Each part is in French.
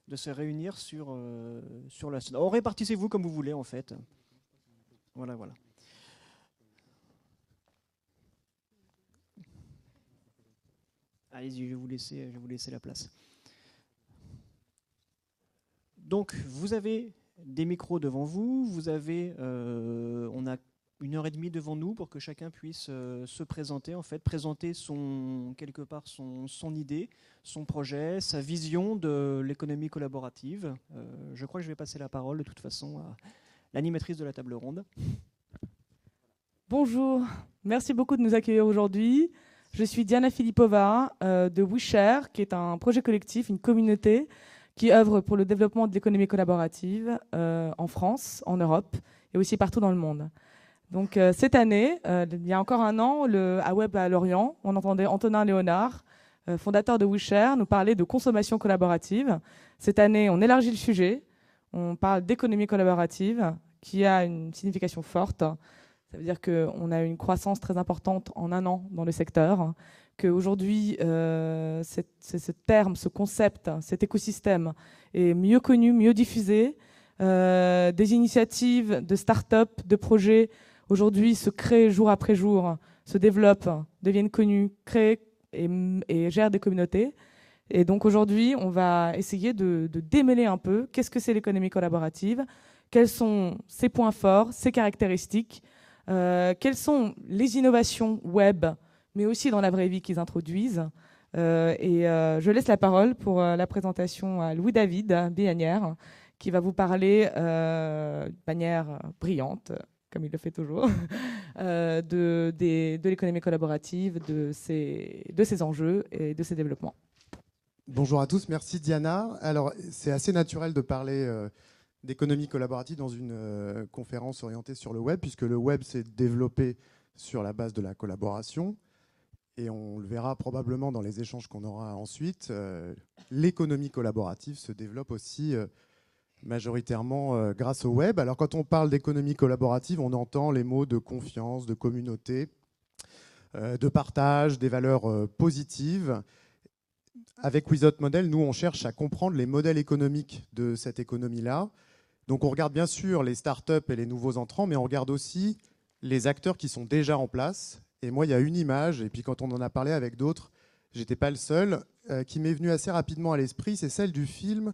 de se réunir sur la scène. Alors, répartissez-vous comme vous voulez, en fait. Voilà, voilà. Allez-y, je vais vous laisser la place. Donc, vous avez des micros devant vous. On a 1h30 devant nous pour que chacun puisse se présenter, en fait, présenter quelque part son idée, son projet, sa vision de l'économie collaborative. Je crois que je vais passer la parole de toute façon à l'animatrice de la table ronde. Bonjour, merci beaucoup de nous accueillir aujourd'hui. Je suis Diana Filipova de WeShare, qui est un projet collectif, une communauté qui œuvre pour le développement de l'économie collaborative en France, en Europe et aussi partout dans le monde. Donc cette année, il y a encore un an, à Web à Lorient, on entendait Antonin Léonard, fondateur de WeShare, nous parler de consommation collaborative. Cette année, on élargit le sujet, on parle d'économie collaborative qui a une signification forte. Ça veut dire qu'on a une croissance très importante en un an dans le secteur, qu'aujourd'hui, ce terme, ce concept, cet écosystème est mieux connu, mieux diffusé. Des initiatives de start-up, de projets, aujourd'hui se créent jour après jour, se développent, deviennent connus, créent et gèrent des communautés. Et donc aujourd'hui, on va essayer de démêler un peu qu'est-ce que c'est l'économie collaborative, quels sont ses points forts, ses caractéristiques, quelles sont les innovations web, mais aussi dans la vraie vie qu'ils introduisent. Je laisse la parole pour la présentation à Louis-David Béanière, qui va vous parler de manière brillante, comme il le fait toujours, de l'économie collaborative, de ses enjeux et de ses développements. Bonjour à tous, merci Diana. Alors, c'est assez naturel de parler d'économie collaborative dans une conférence orientée sur le web, puisque le web s'est développé sur la base de la collaboration. Et on le verra probablement dans les échanges qu'on aura ensuite. L'économie collaborative se développe aussi majoritairement grâce au web. Alors quand on parle d'économie collaborative, on entend les mots de confiance, de communauté, de partage, des valeurs positives. Avec Without Model, nous, on cherche à comprendre les modèles économiques de cette économie-là. Donc on regarde bien sûr les startups et les nouveaux entrants, mais on regarde aussi les acteurs qui sont déjà en place. Et moi, il y a une image, et puis quand on en a parlé avec d'autres, j'étais pas le seul, qui m'est venue assez rapidement à l'esprit, c'est celle du film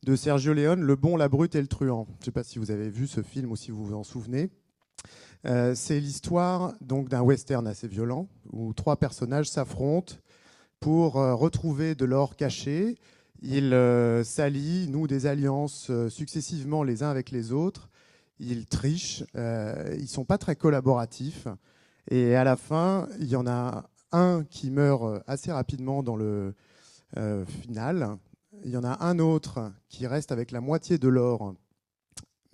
de Sergio Leone, Le bon, la brute et le truand. Je ne sais pas si vous avez vu ce film ou si vous vous en souvenez. C'est l'histoire donc d'un western assez violent, où 3 personnages s'affrontent pour retrouver de l'or caché. Ils nouent des alliances successivement les uns avec les autres. Ils trichent, ils ne sont pas très collaboratifs. Et à la fin, il y en a un qui meurt assez rapidement dans le final. Il y en a un autre qui reste avec la moitié de l'or,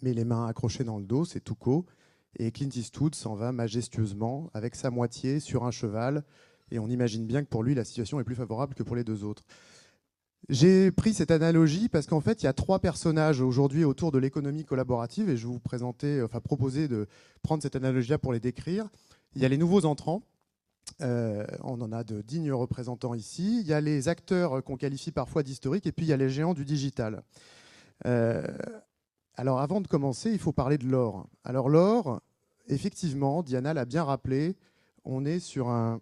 mais les mains accrochées dans le dos, c'est Tuco. Et Clint Eastwood s'en va majestueusement avec sa moitié sur un cheval. Et on imagine bien que pour lui, la situation est plus favorable que pour les 2 autres. J'ai pris cette analogie parce qu'en fait, il y a 3 personnages aujourd'hui autour de l'économie collaborative et je vais vous proposer de prendre cette analogie-là pour les décrire. Il y a les nouveaux entrants. On en a de dignes représentants ici. Il y a les acteurs qu'on qualifie parfois d'historiques et puis il y a les géants du digital. Alors avant de commencer, il faut parler de l'or. Alors l'or, effectivement, Diana l'a bien rappelé, on est sur un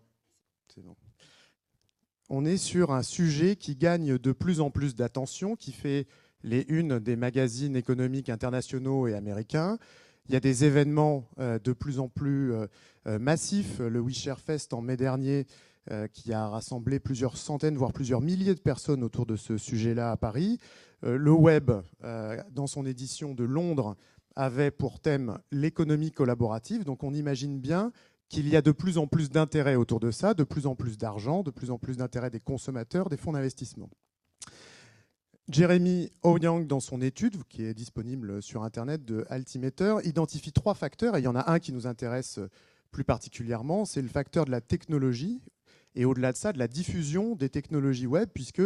sujet qui gagne de plus en plus d'attention, qui fait les unes des magazines économiques internationaux et américains. Il y a des événements de plus en plus massifs. Le WeShare Fest en mai dernier, qui a rassemblé plusieurs centaines, voire plusieurs milliers de personnes autour de ce sujet-là à Paris. Le web, dans son édition de Londres, avait pour thème l'économie collaborative. Donc on imagine bien qu'il y a de plus en plus d'intérêt autour de ça, de plus en plus d'argent, de plus en plus d'intérêt des consommateurs, des fonds d'investissement. Jeremy Ouyang, dans son étude, qui est disponible sur Internet de Altimeter, identifie 3 facteurs, et il y en a un qui nous intéresse plus particulièrement, c'est le facteur de la technologie, et au-delà de ça, de la diffusion des technologies web, puisque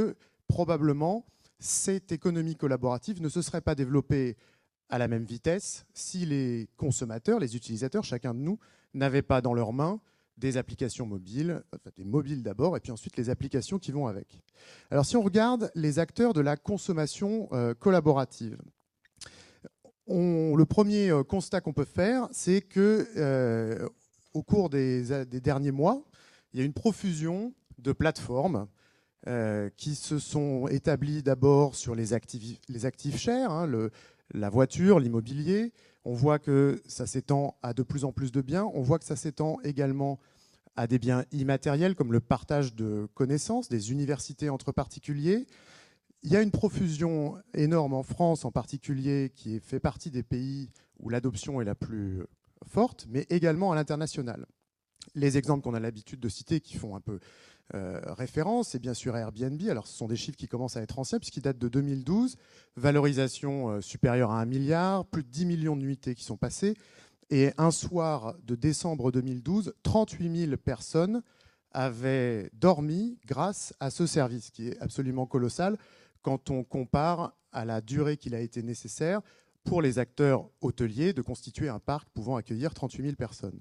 probablement cette économie collaborative ne se serait pas développée à la même vitesse si les consommateurs, les utilisateurs, chacun de nous, n'avaient pas dans leurs mains des applications mobiles, enfin des mobiles d'abord, et puis ensuite les applications qui vont avec. Alors si on regarde les acteurs de la consommation collaborative, le premier constat qu'on peut faire, c'est que au cours des derniers mois, il y a une profusion de plateformes qui se sont établies d'abord sur les actifs chers, hein, la voiture, l'immobilier. On voit que ça s'étend à de plus en plus de biens. On voit que ça s'étend également à des biens immatériels comme le partage de connaissances, des universités entre particuliers. Il y a une profusion énorme en France en particulier qui fait partie des pays où l'adoption est la plus forte, mais également à l'international. Les exemples qu'on a l'habitude de citer qui font un peu référence, c'est bien sûr Airbnb. Alors ce sont des chiffres qui commencent à être anciens puisqu'ils datent de 2012. Valorisation supérieure à 1 milliard, plus de 10 millions de nuitées qui sont passées. Et un soir de décembre 2012, 38 000 personnes avaient dormi grâce à ce service, qui est absolument colossal quand on compare à la durée qu'il a été nécessaire pour les acteurs hôteliers de constituer un parc pouvant accueillir 38 000 personnes.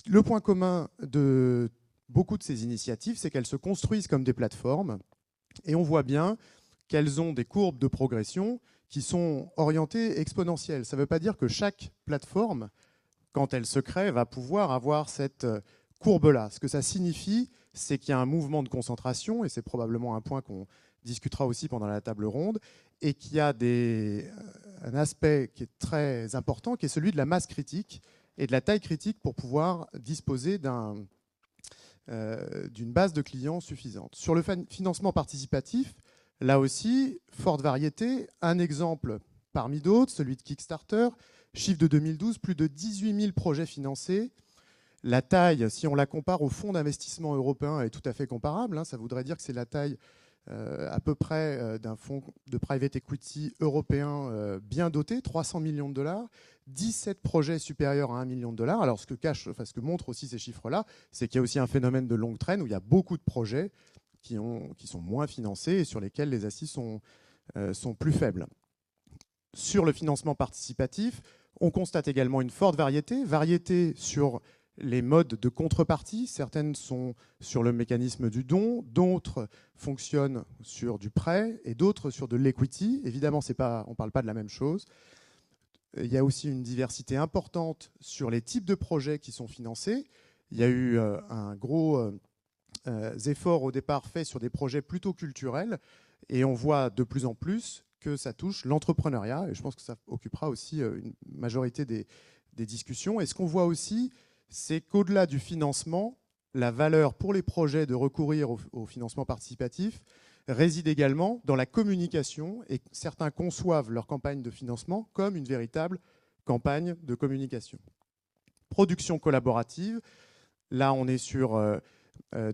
Le point commun de beaucoup de ces initiatives, c'est qu'elles se construisent comme des plateformes et on voit bien qu'elles ont des courbes de progression qui sont orientées exponentielles. Ça ne veut pas dire que chaque plateforme, quand elle se crée, va pouvoir avoir cette courbe-là. Ce que ça signifie, c'est qu'il y a un mouvement de concentration, et c'est probablement un point qu'on discutera aussi pendant la table ronde, et qu'il y a un aspect qui est très important, qui est celui de la masse critique et de la taille critique pour pouvoir disposer d'une base de clients suffisante. Sur le financement participatif, là aussi, forte variété. Un exemple parmi d'autres, celui de Kickstarter. Chiffre de 2012, plus de 18 000 projets financés. La taille, si on la compare au fonds d'investissement européen, est tout à fait comparable. Ça voudrait dire que c'est la taille à peu près d'un fonds de private equity européen bien doté, 300 millions de dollars, 17 projets supérieurs à 1 million de dollars. Alors ce que montrent aussi ces chiffres-là, c'est qu'il y a aussi un phénomène de longue traîne où il y a beaucoup de projets qui sont moins financés et sur lesquels les assises sont plus faibles. Sur le financement participatif, on constate également une forte variété sur les modes de contrepartie. Certaines sont sur le mécanisme du don, d'autres fonctionnent sur du prêt et d'autres sur de l'equity. Évidemment, on ne parle pas de la même chose. Il y a aussi une diversité importante sur les types de projets qui sont financés. Il y a eu un gros effort au départ fait sur des projets plutôt culturels et on voit de plus en plus que ça touche l'entrepreneuriat et je pense que ça occupera aussi une majorité des discussions. Et ce qu'on voit aussi, c'est qu'au-delà du financement, la valeur pour les projets de recourir au financement participatif réside également dans la communication et certains conçoivent leur campagne de financement comme une véritable campagne de communication. Production collaborative, là on est sur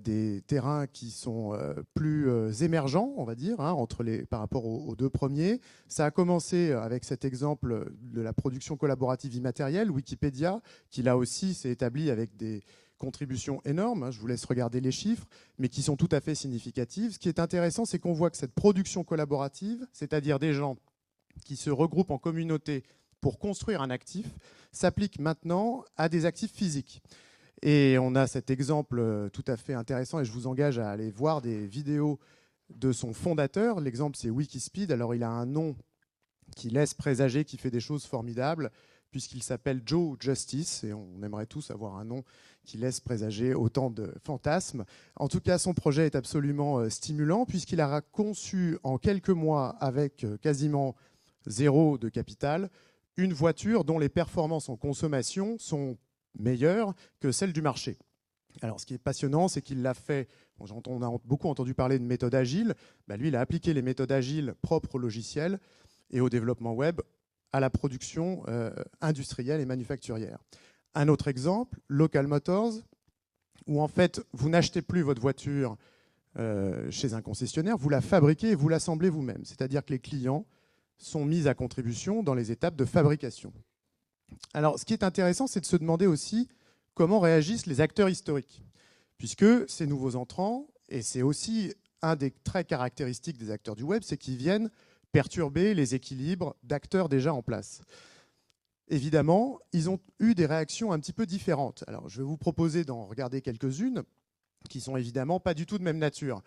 des terrains qui sont plus émergents, on va dire, par rapport aux deux premiers. Ça a commencé avec cet exemple de la production collaborative immatérielle, Wikipédia, qui là aussi s'est établi avec des contributions énormes, je vous laisse regarder les chiffres, mais qui sont tout à fait significatives. Ce qui est intéressant, c'est qu'on voit que cette production collaborative, c'est-à-dire des gens qui se regroupent en communauté pour construire un actif, s'applique maintenant à des actifs physiques. Et on a cet exemple tout à fait intéressant et je vous engage à aller voir des vidéos de son fondateur. L'exemple, c'est Wikispeed. Alors, il a un nom qui laisse présager qu'il fait des choses formidables puisqu'il s'appelle Joe Justice et on aimerait tous avoir un nom qui laisse présager autant de fantasmes. En tout cas, son projet est absolument stimulant puisqu'il a conçu en quelques mois avec quasiment zéro de capital une voiture dont les performances en consommation sont meilleure que celle du marché. Alors, ce qui est passionnant, c'est qu'il l'a fait. On a beaucoup entendu parler de méthode agile. Lui, il a appliqué les méthodes agiles propres au logiciel et au développement web à la production industrielle et manufacturière. Un autre exemple, Local Motors, où en fait, vous n'achetez plus votre voiture chez un concessionnaire, vous la fabriquez et vous l'assemblez vous-même. C'est-à-dire que les clients sont mis à contribution dans les étapes de fabrication. Alors, ce qui est intéressant, c'est de se demander aussi comment réagissent les acteurs historiques, puisque ces nouveaux entrants, et c'est aussi un des traits caractéristiques des acteurs du web, c'est qu'ils viennent perturber les équilibres d'acteurs déjà en place. évidemment, ils ont eu des réactions un petit peu différentes. Alors, je vais vous proposer d'en regarder quelques-unes qui sont évidemment pas du tout de même nature.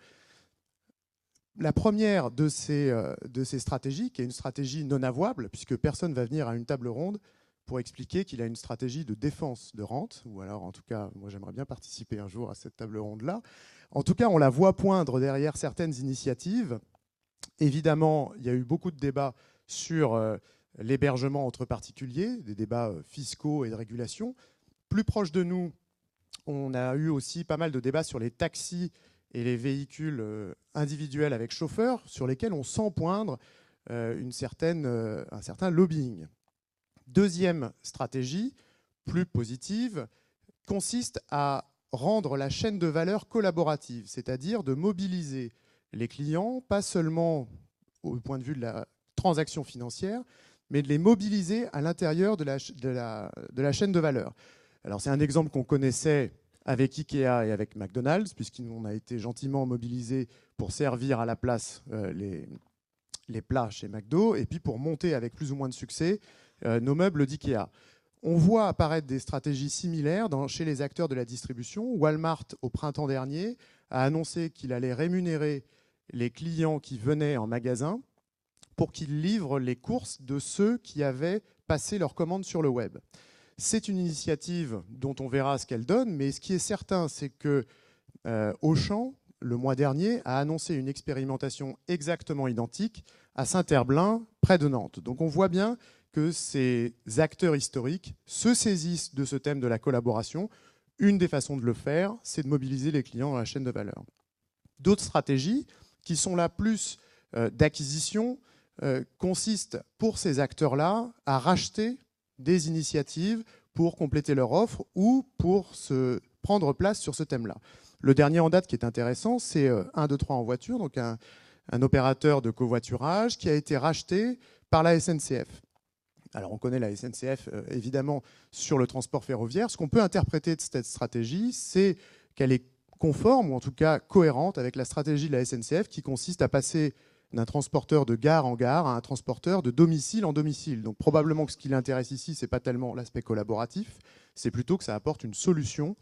La première de ces stratégies, qui est une stratégie non avouable, puisque personne ne va venir à une table ronde pour expliquer qu'il a une stratégie de défense de rente, ou alors en tout cas, moi j'aimerais bien participer un jour à cette table ronde-là. En tout cas, on la voit poindre derrière certaines initiatives. Évidemment, il y a eu beaucoup de débats sur l'hébergement entre particuliers, des débats fiscaux et de régulation. Plus proche de nous, on a eu aussi pas mal de débats sur les taxis et les véhicules individuels avec chauffeur, sur lesquels on sent poindre un certain lobbying. Deuxième stratégie, plus positive, consiste à rendre la chaîne de valeur collaborative, c'est-à-dire de mobiliser les clients, pas seulement au point de vue de la transaction financière, mais de les mobiliser à l'intérieur de la chaîne de valeur. Alors c'est un exemple qu'on connaissait avec Ikea et avec McDonald's, puisqu'on a été gentiment mobilisés pour servir à la place les plats chez McDo, et puis pour monter avec plus ou moins de succès nos meubles d'Ikea. On voit apparaître des stratégies similaires chez les acteurs de la distribution. Walmart, au printemps dernier, a annoncé qu'il allait rémunérer les clients qui venaient en magasin pour qu'ils livrent les courses de ceux qui avaient passé leur commande sur le web. C'est une initiative dont on verra ce qu'elle donne, mais ce qui est certain, c'est que Auchan, le mois dernier, a annoncé une expérimentation exactement identique à Saint-Herblain, près de Nantes. Donc on voit bien que ces acteurs historiques se saisissent de ce thème de la collaboration. Une des façons de le faire, c'est de mobiliser les clients dans la chaîne de valeur. D'autres stratégies, qui sont là plus d'acquisition, consistent pour ces acteurs-là à racheter des initiatives pour compléter leur offre ou pour se prendre place sur ce thème-là. Le dernier en date qui est intéressant, c'est 1, 2, 3 en voiture, donc un opérateur de covoiturage qui a été racheté par la SNCF. Alors on connaît la SNCF évidemment sur le transport ferroviaire. Ce qu'on peut interpréter de cette stratégie, c'est qu'elle est conforme, ou en tout cas cohérente avec la stratégie de la SNCF qui consiste à passer d'un transporteur de gare en gare à un transporteur de domicile en domicile. Donc probablement que ce qui l'intéresse ici, ce n'est pas tellement l'aspect collaboratif, c'est plutôt que ça apporte une solution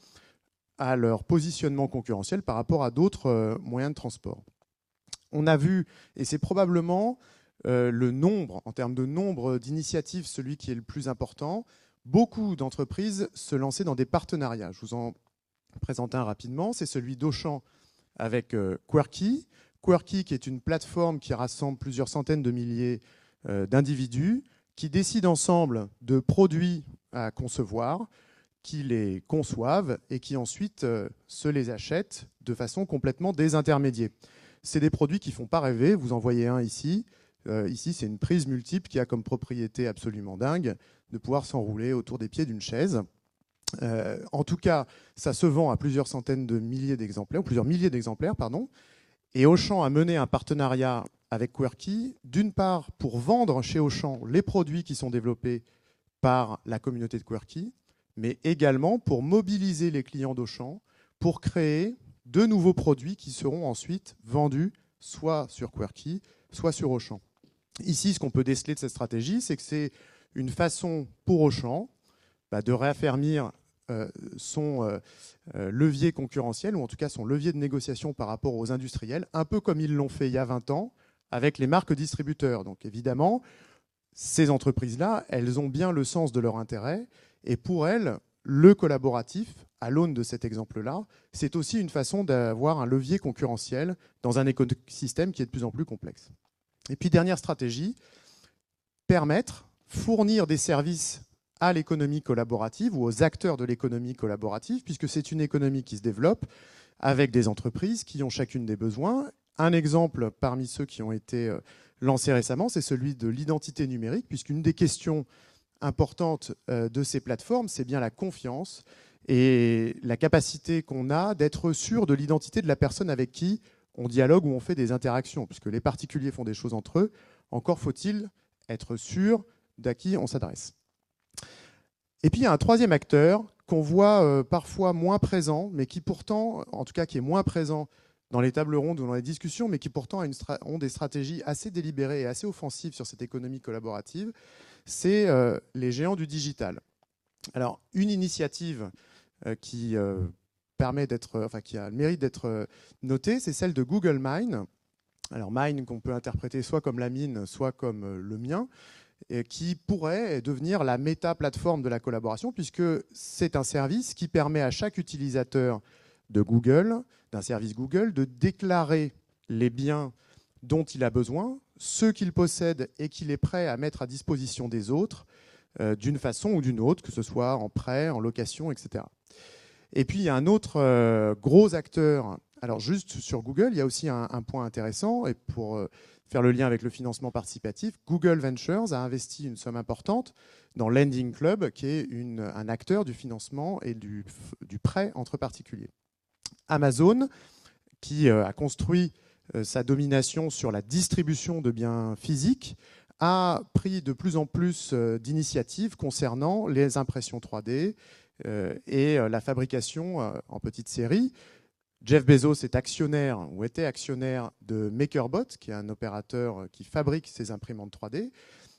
à leur positionnement concurrentiel par rapport à d'autres moyens de transport. On a vu, et c'est probablement le nombre, en termes de nombre d'initiatives, celui qui est le plus important, beaucoup d'entreprises se lancer dans des partenariats. Je vous en présente un rapidement, c'est celui d'Auchan avec Quirky. Quirky, qui est une plateforme qui rassemble plusieurs centaines de milliers d'individus qui décident ensemble de produits à concevoir, qui les conçoivent et qui ensuite se les achètent de façon complètement désintermédiée. C'est des produits qui ne font pas rêver. Vous en voyez un ici. Ici, c'est une prise multiple qui a comme propriété absolument dingue de pouvoir s'enrouler autour des pieds d'une chaise. En tout cas, ça se vend à plusieurs centaines de milliers d'exemplaires, ou plusieurs milliers d'exemplaires, pardon. Et Auchan a mené un partenariat avec Quirky, d'une part pour vendre chez Auchan les produits qui sont développés par la communauté de Quirky, mais également pour mobiliser les clients d'Auchan pour créer de nouveaux produits qui seront ensuite vendus soit sur Quirky, soit sur Auchan. Ici, ce qu'on peut déceler de cette stratégie, c'est que c'est une façon pour Auchan de réaffermir son levier concurrentiel, ou en tout cas son levier de négociation par rapport aux industriels, un peu comme ils l'ont fait il y a 20 ans avec les marques distributeurs. Donc évidemment, ces entreprises-là, elles ont bien le sens de leur intérêt, et pour elles, le collaboratif, à l'aune de cet exemple-là, c'est aussi une façon d'avoir un levier concurrentiel dans un écosystème qui est de plus en plus complexe. Et puis dernière stratégie, fournir des services à l'économie collaborative ou aux acteurs de l'économie collaborative, puisque c'est une économie qui se développe avec des entreprises qui ont chacune des besoins. Un exemple parmi ceux qui ont été lancés récemment, c'est celui de l'identité numérique, puisqu'une des questions importantes de ces plateformes, c'est bien la confiance et la capacité qu'on a d'être sûr de l'identité de la personne avec qui on dialogue ou on fait des interactions, puisque les particuliers font des choses entre eux. Encore faut-il être sûr d'à qui on s'adresse. Et puis il y a un troisième acteur qu'on voit parfois moins présent, mais qui pourtant, en tout cas qui est moins présent dans les tables rondes ou dans les discussions, mais qui pourtant ont des stratégies assez délibérées et assez offensives sur cette économie collaborative. c'est les géants du digital. Alors, une initiative qui permet qui a le mérite d'être notée, c'est celle de Google Mine. Alors Mine qu'on peut interpréter soit comme la mine, soit comme le mien, et qui pourrait devenir la méta-plateforme de la collaboration, puisque c'est un service qui permet à chaque utilisateur de Google, d'un service Google, de déclarer les biens dont il a besoin, ceux qu'il possède et qu'il est prêt à mettre à disposition des autres, d'une façon ou d'une autre, que ce soit en prêt, en location, etc. Et puis il y a un autre gros acteur. Alors juste sur Google, il y a aussi un point intéressant, et pour faire le lien avec le financement participatif, Google Ventures a investi une somme importante dans Lending Club, qui est un acteur du financement et du prêt entre particuliers. Amazon, qui a construit sa domination sur la distribution de biens physiques, a pris de plus en plus d'initiatives concernant les impressions 3D et la fabrication en petite série. Jeff Bezos est actionnaire ou était actionnaire de MakerBot, qui est un opérateur qui fabrique ces imprimantes 3D.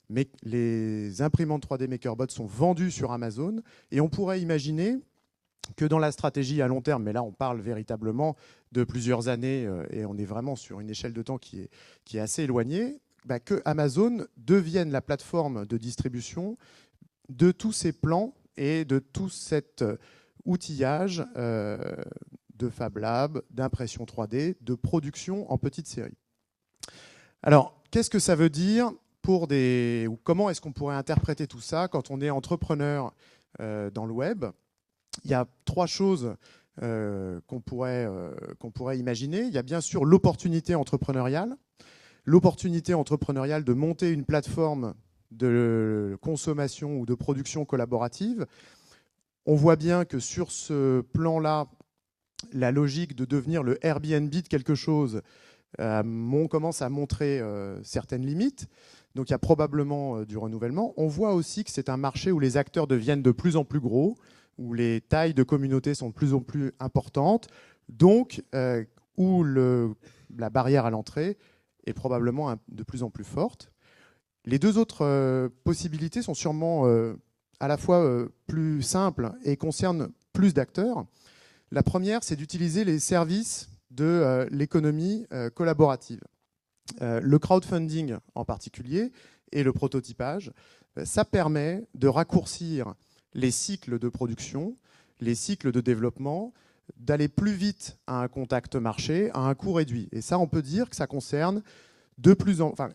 Mais les imprimantes 3D MakerBot sont vendues sur Amazon, et on pourrait imaginer que dans la stratégie à long terme, mais là on parle véritablement de plusieurs années et on est vraiment sur une échelle de temps qui est assez éloignée, que Amazon devienne la plateforme de distribution de tous ces plans et de tout cet outillage de Fab Lab, d'impression 3D, de production en petite série. Alors, qu'est-ce que ça veut dire ou comment est-ce qu'on pourrait interpréter tout ça quand on est entrepreneur dans le web? Il y a trois choses qu'on pourrait imaginer. Il y a bien sûr l'opportunité entrepreneuriale. L'opportunité entrepreneuriale de monter une plateforme de consommation ou de production collaborative. On voit bien que sur ce plan-là, la logique de devenir le Airbnb de quelque chose commence à montrer certaines limites. Donc il y a probablement du renouvellement. On voit aussi que c'est un marché où les acteurs deviennent de plus en plus gros, où les tailles de communautés sont de plus en plus importantes, donc où la barrière à l'entrée est probablement de plus en plus forte. Les deux autres possibilités sont sûrement à la fois plus simples et concernent plus d'acteurs. La première, c'est d'utiliser les services de l'économie collaborative. Le crowdfunding en particulier et le prototypage, ça permet de raccourcir les cycles de production, les cycles de développement, d'aller plus vite à un contact marché à un coût réduit. Et ça, on peut dire que ça concerne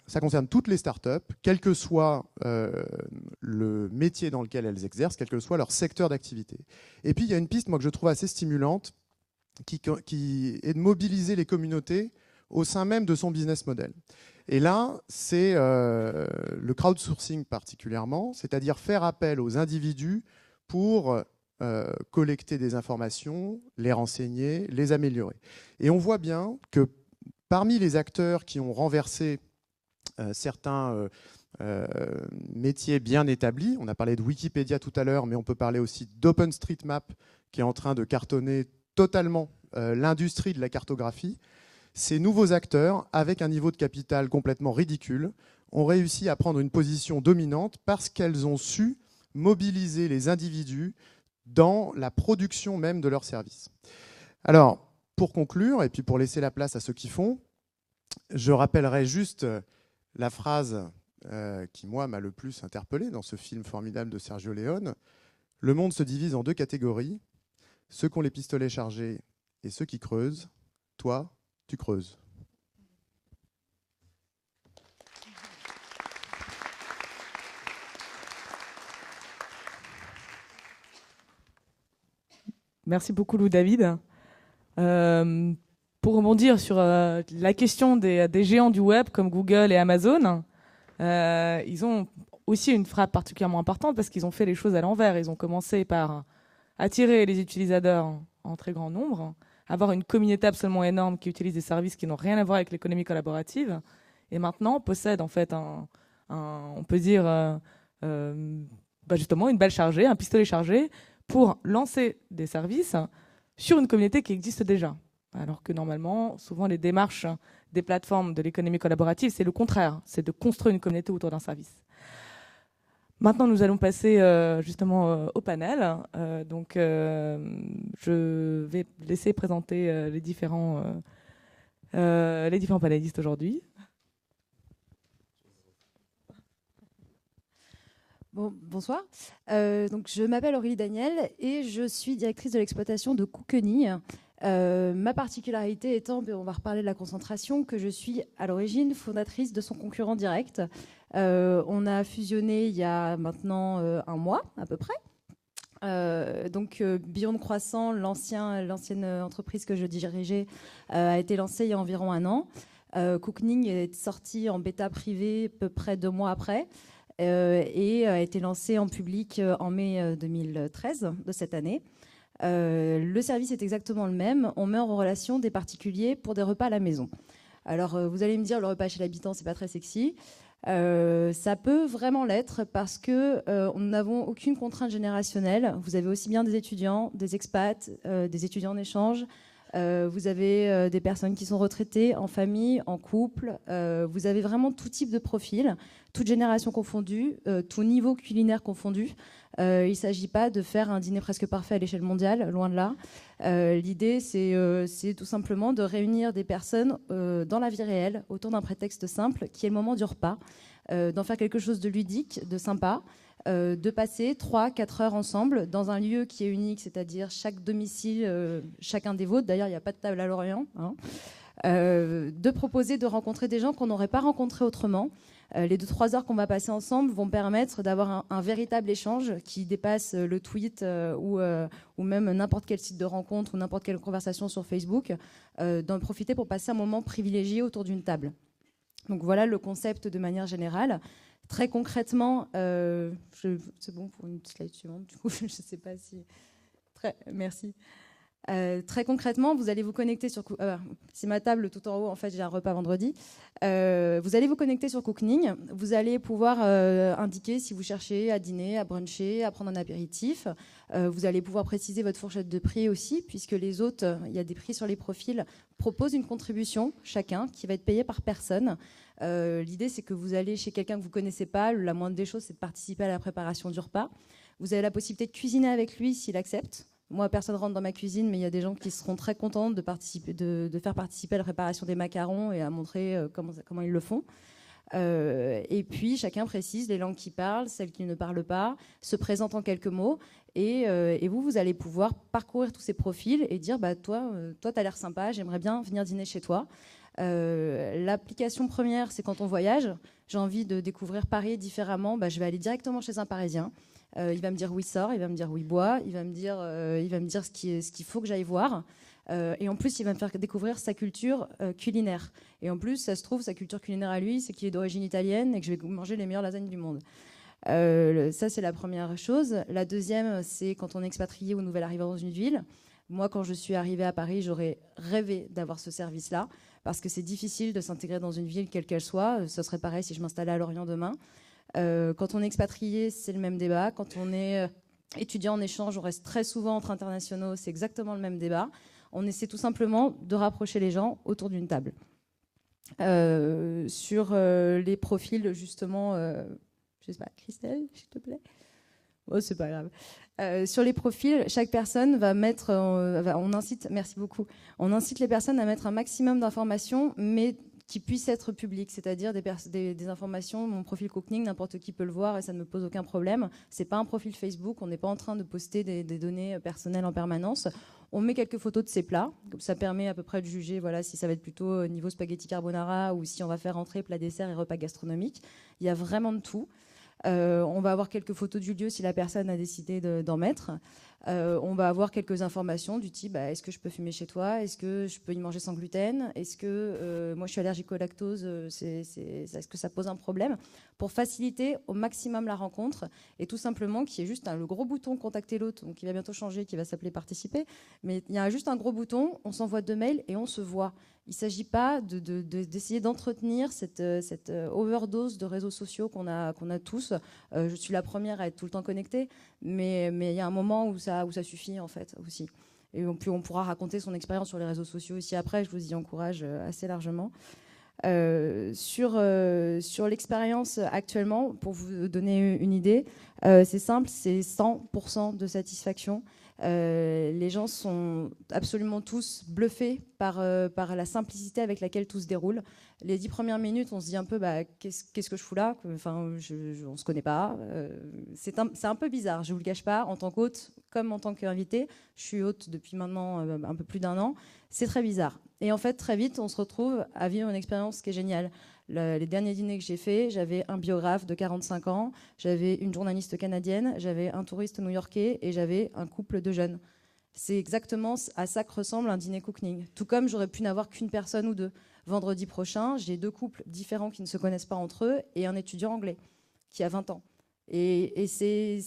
ça concerne toutes les startups, quel que soit le métier dans lequel elles exercent, quel que soit leur secteur d'activité. Et puis, il y a une piste, moi, que je trouve assez stimulante, qui est de mobiliser les communautés au sein même de son business model. Et là, c'est le crowdsourcing particulièrement, c'est-à-dire faire appel aux individus pour collecter des informations, les renseigner, les améliorer. Et on voit bien que parmi les acteurs qui ont renversé certains métiers bien établis, on a parlé de Wikipédia tout à l'heure, mais on peut parler aussi d'OpenStreetMap qui est en train de cartonner totalement l'industrie de la cartographie. Ces nouveaux acteurs, avec un niveau de capital complètement ridicule, ont réussi à prendre une position dominante parce qu'elles ont su mobiliser les individus dans la production même de leurs services. Alors, pour conclure, et puis pour laisser la place à ceux qui font, je rappellerai juste la phrase qui, moi, m'a le plus interpellé dans ce film formidable de Sergio Leone. Le monde se divise en deux catégories, ceux qui ont les pistolets chargés et ceux qui creusent. Toi, tu creuses. Merci beaucoup, Lou David. Pour rebondir sur la question des géants du web comme Google et Amazon, ils ont aussi une frappe particulièrement importante parce qu'ils ont fait les choses à l'envers. Ils ont commencé par attirer les utilisateurs en très grand nombre, avoir une communauté absolument énorme qui utilise des services qui n'ont rien à voir avec l'économie collaborative, et maintenant possède en fait on peut dire justement une balle chargée, un pistolet chargé pour lancer des services sur une communauté qui existe déjà. Alors que normalement, souvent les démarches des plateformes de l'économie collaborative, c'est le contraire, c'est de construire une communauté autour d'un service. Maintenant, nous allons passer justement au panel. Donc, je vais laisser présenter les différents panélistes aujourd'hui. Bonsoir. Donc, je m'appelle Aurélie Daniel et je suis directrice de l'exploitation de Cookening. Ma particularité étant, on va reparler de la concentration, que je suis à l'origine fondatrice de son concurrent direct. On a fusionné il y a maintenant un mois à peu près. Donc Beyond Croissant, l'ancienne entreprise que je dirigeais, a été lancée il y a environ un an. Cookening est sorti en bêta privée à peu près 2 mois après. Et a été lancé en public en mai 2013 de cette année. Le service est exactement le même. On met en relation des particuliers pour des repas à la maison. Alors, vous allez me dire, le repas chez l'habitant, c'est pas très sexy. Ça peut vraiment l'être parce que nous n'avons aucune contrainte générationnelle. Vous avez aussi bien des étudiants, des expats, des étudiants en échange. Vous avez des personnes qui sont retraitées, en famille, en couple. Vous avez vraiment tout type de profil, toute génération confondue, tout niveau culinaire confondu. Il ne s'agit pas de faire un dîner presque parfait à l'échelle mondiale, loin de là. L'idée, c'est tout simplement de réunir des personnes dans la vie réelle, autour d'un prétexte simple, qui est le moment du repas, d'en faire quelque chose de ludique, de sympa, de passer 3-4 heures ensemble dans un lieu qui est unique, c'est-à-dire chaque domicile, chacun des vôtres. D'ailleurs, il n'y a pas de table à l'Orient. Hein. De proposer de rencontrer des gens qu'on n'aurait pas rencontrés autrement. Les 2-3 heures qu'on va passer ensemble vont permettre d'avoir un véritable échange qui dépasse le tweet ou même n'importe quel site de rencontre ou n'importe quelle conversation sur Facebook, d'en profiter pour passer un moment privilégié autour d'une table. Donc voilà le concept de manière générale. Très concrètement, c'est bon pour une slide suivante, du coup, je ne sais pas si... Merci. Très concrètement, vous allez vous connecter sur... c'est ma table tout en haut, en fait, j'ai un repas vendredi. Vous allez vous connecter sur Cookening. Vous allez pouvoir indiquer si vous cherchez à dîner, à bruncher, à prendre un apéritif. Vous allez pouvoir préciser votre fourchette de prix aussi, puisque les autres, il y a des prix sur les profils, proposent une contribution, chacun, qui va être payée par personne. L'idée, c'est que vous allez chez quelqu'un que vous ne connaissez pas. La moindre des choses, c'est de participer à la préparation du repas. Vous avez la possibilité de cuisiner avec lui s'il accepte. Moi, personne ne rentre dans ma cuisine, mais il y a des gens qui seront très contents de faire participer à la préparation des macarons et à montrer comment ils le font. Et puis, chacun précise les langues qu'il parle, celles qu'il ne parle pas, se présente en quelques mots. Et vous allez pouvoir parcourir tous ces profils et dire toi, tu as l'air sympa, j'aimerais bien venir dîner chez toi. L'application première, c'est quand on voyage. J'ai envie de découvrir Paris différemment. Je vais aller directement chez un Parisien. Il va me dire où il sort, il va me dire où il boit, il va me dire ce qu'il faut que j'aille voir. Et en plus, il va me faire découvrir sa culture culinaire. Et en plus, ça se trouve, sa culture culinaire à lui, c'est qu'il est d'origine italienne et que je vais manger les meilleures lasagnes du monde. Ça, c'est la première chose. La deuxième, c'est quand on est expatrié ou nouvel arrivant dans une ville. Moi, quand je suis arrivée à Paris, j'aurais rêvé d'avoir ce service-là, parce que c'est difficile de s'intégrer dans une ville, quelle qu'elle soit. Ce serait pareil si je m'installais à Lorient demain. Quand on est expatrié, c'est le même débat. Quand on est étudiant en échange, on reste très souvent entre internationaux, c'est exactement le même débat. On essaie tout simplement de rapprocher les gens autour d'une table. Sur les profils, justement, je sais pas, Christelle, s'il te plaît. Oh, c'est pas grave. Sur les profils, chaque personne va mettre, on incite, merci beaucoup, on incite les personnes à mettre un maximum d'informations, mais qui puissent être publiques, c'est-à-dire des informations. Mon profil Cookening, n'importe qui peut le voir et ça ne me pose aucun problème. C'est pas un profil Facebook, on n'est pas en train de poster des données personnelles en permanence. On met quelques photos de ses plats, ça permet à peu près de juger voilà, si ça va être plutôt niveau spaghetti carbonara ou si on va faire entrée, plat, dessert et repas gastronomique. Il y a vraiment de tout. On va avoir quelques photos du lieu si la personne a décidé d'en mettre. On va avoir quelques informations du type est-ce que je peux fumer chez toi, est-ce que je peux y manger sans gluten, est-ce que moi je suis allergique au lactose, est-ce que ça pose un problème, pour faciliter au maximum la rencontre et tout simplement qu'il y ait juste le gros bouton contacter l'autre, donc qui va bientôt changer, qui va s'appeler participer, mais il y a juste un gros bouton, on s'envoie 2 mails et on se voit. Il ne s'agit pas d'essayer d'entretenir cette overdose de réseaux sociaux qu'on a tous. Je suis la première à être tout le temps connectée, mais il y a un moment où ça suffit en fait aussi. Et puis on pourra raconter son expérience sur les réseaux sociaux aussi après, je vous y encourage assez largement. Sur l'expérience actuellement, pour vous donner une idée, c'est simple, c'est 100% de satisfaction. Les gens sont absolument tous bluffés par la simplicité avec laquelle tout se déroule. Les 10 premières minutes, on se dit un peu qu'est-ce que je fous là, enfin, on ne se connaît pas. C'est un peu bizarre, je ne vous le cache pas. En tant qu'hôte, comme en tant qu'invité, je suis hôte depuis maintenant un peu plus d'un an, c'est très bizarre. Et en fait, très vite, on se retrouve à vivre une expérience qui est géniale. Les derniers dîners que j'ai faits, j'avais un biographe de 45 ans, j'avais une journaliste canadienne, j'avais un touriste new-yorkais et j'avais un couple de jeunes. C'est exactement à ça que ressemble un dîner cooking. Tout comme j'aurais pu n'avoir qu'une personne ou deux. Vendredi prochain, j'ai 2 couples différents qui ne se connaissent pas entre eux et un étudiant anglais qui a 20 ans. Et c'est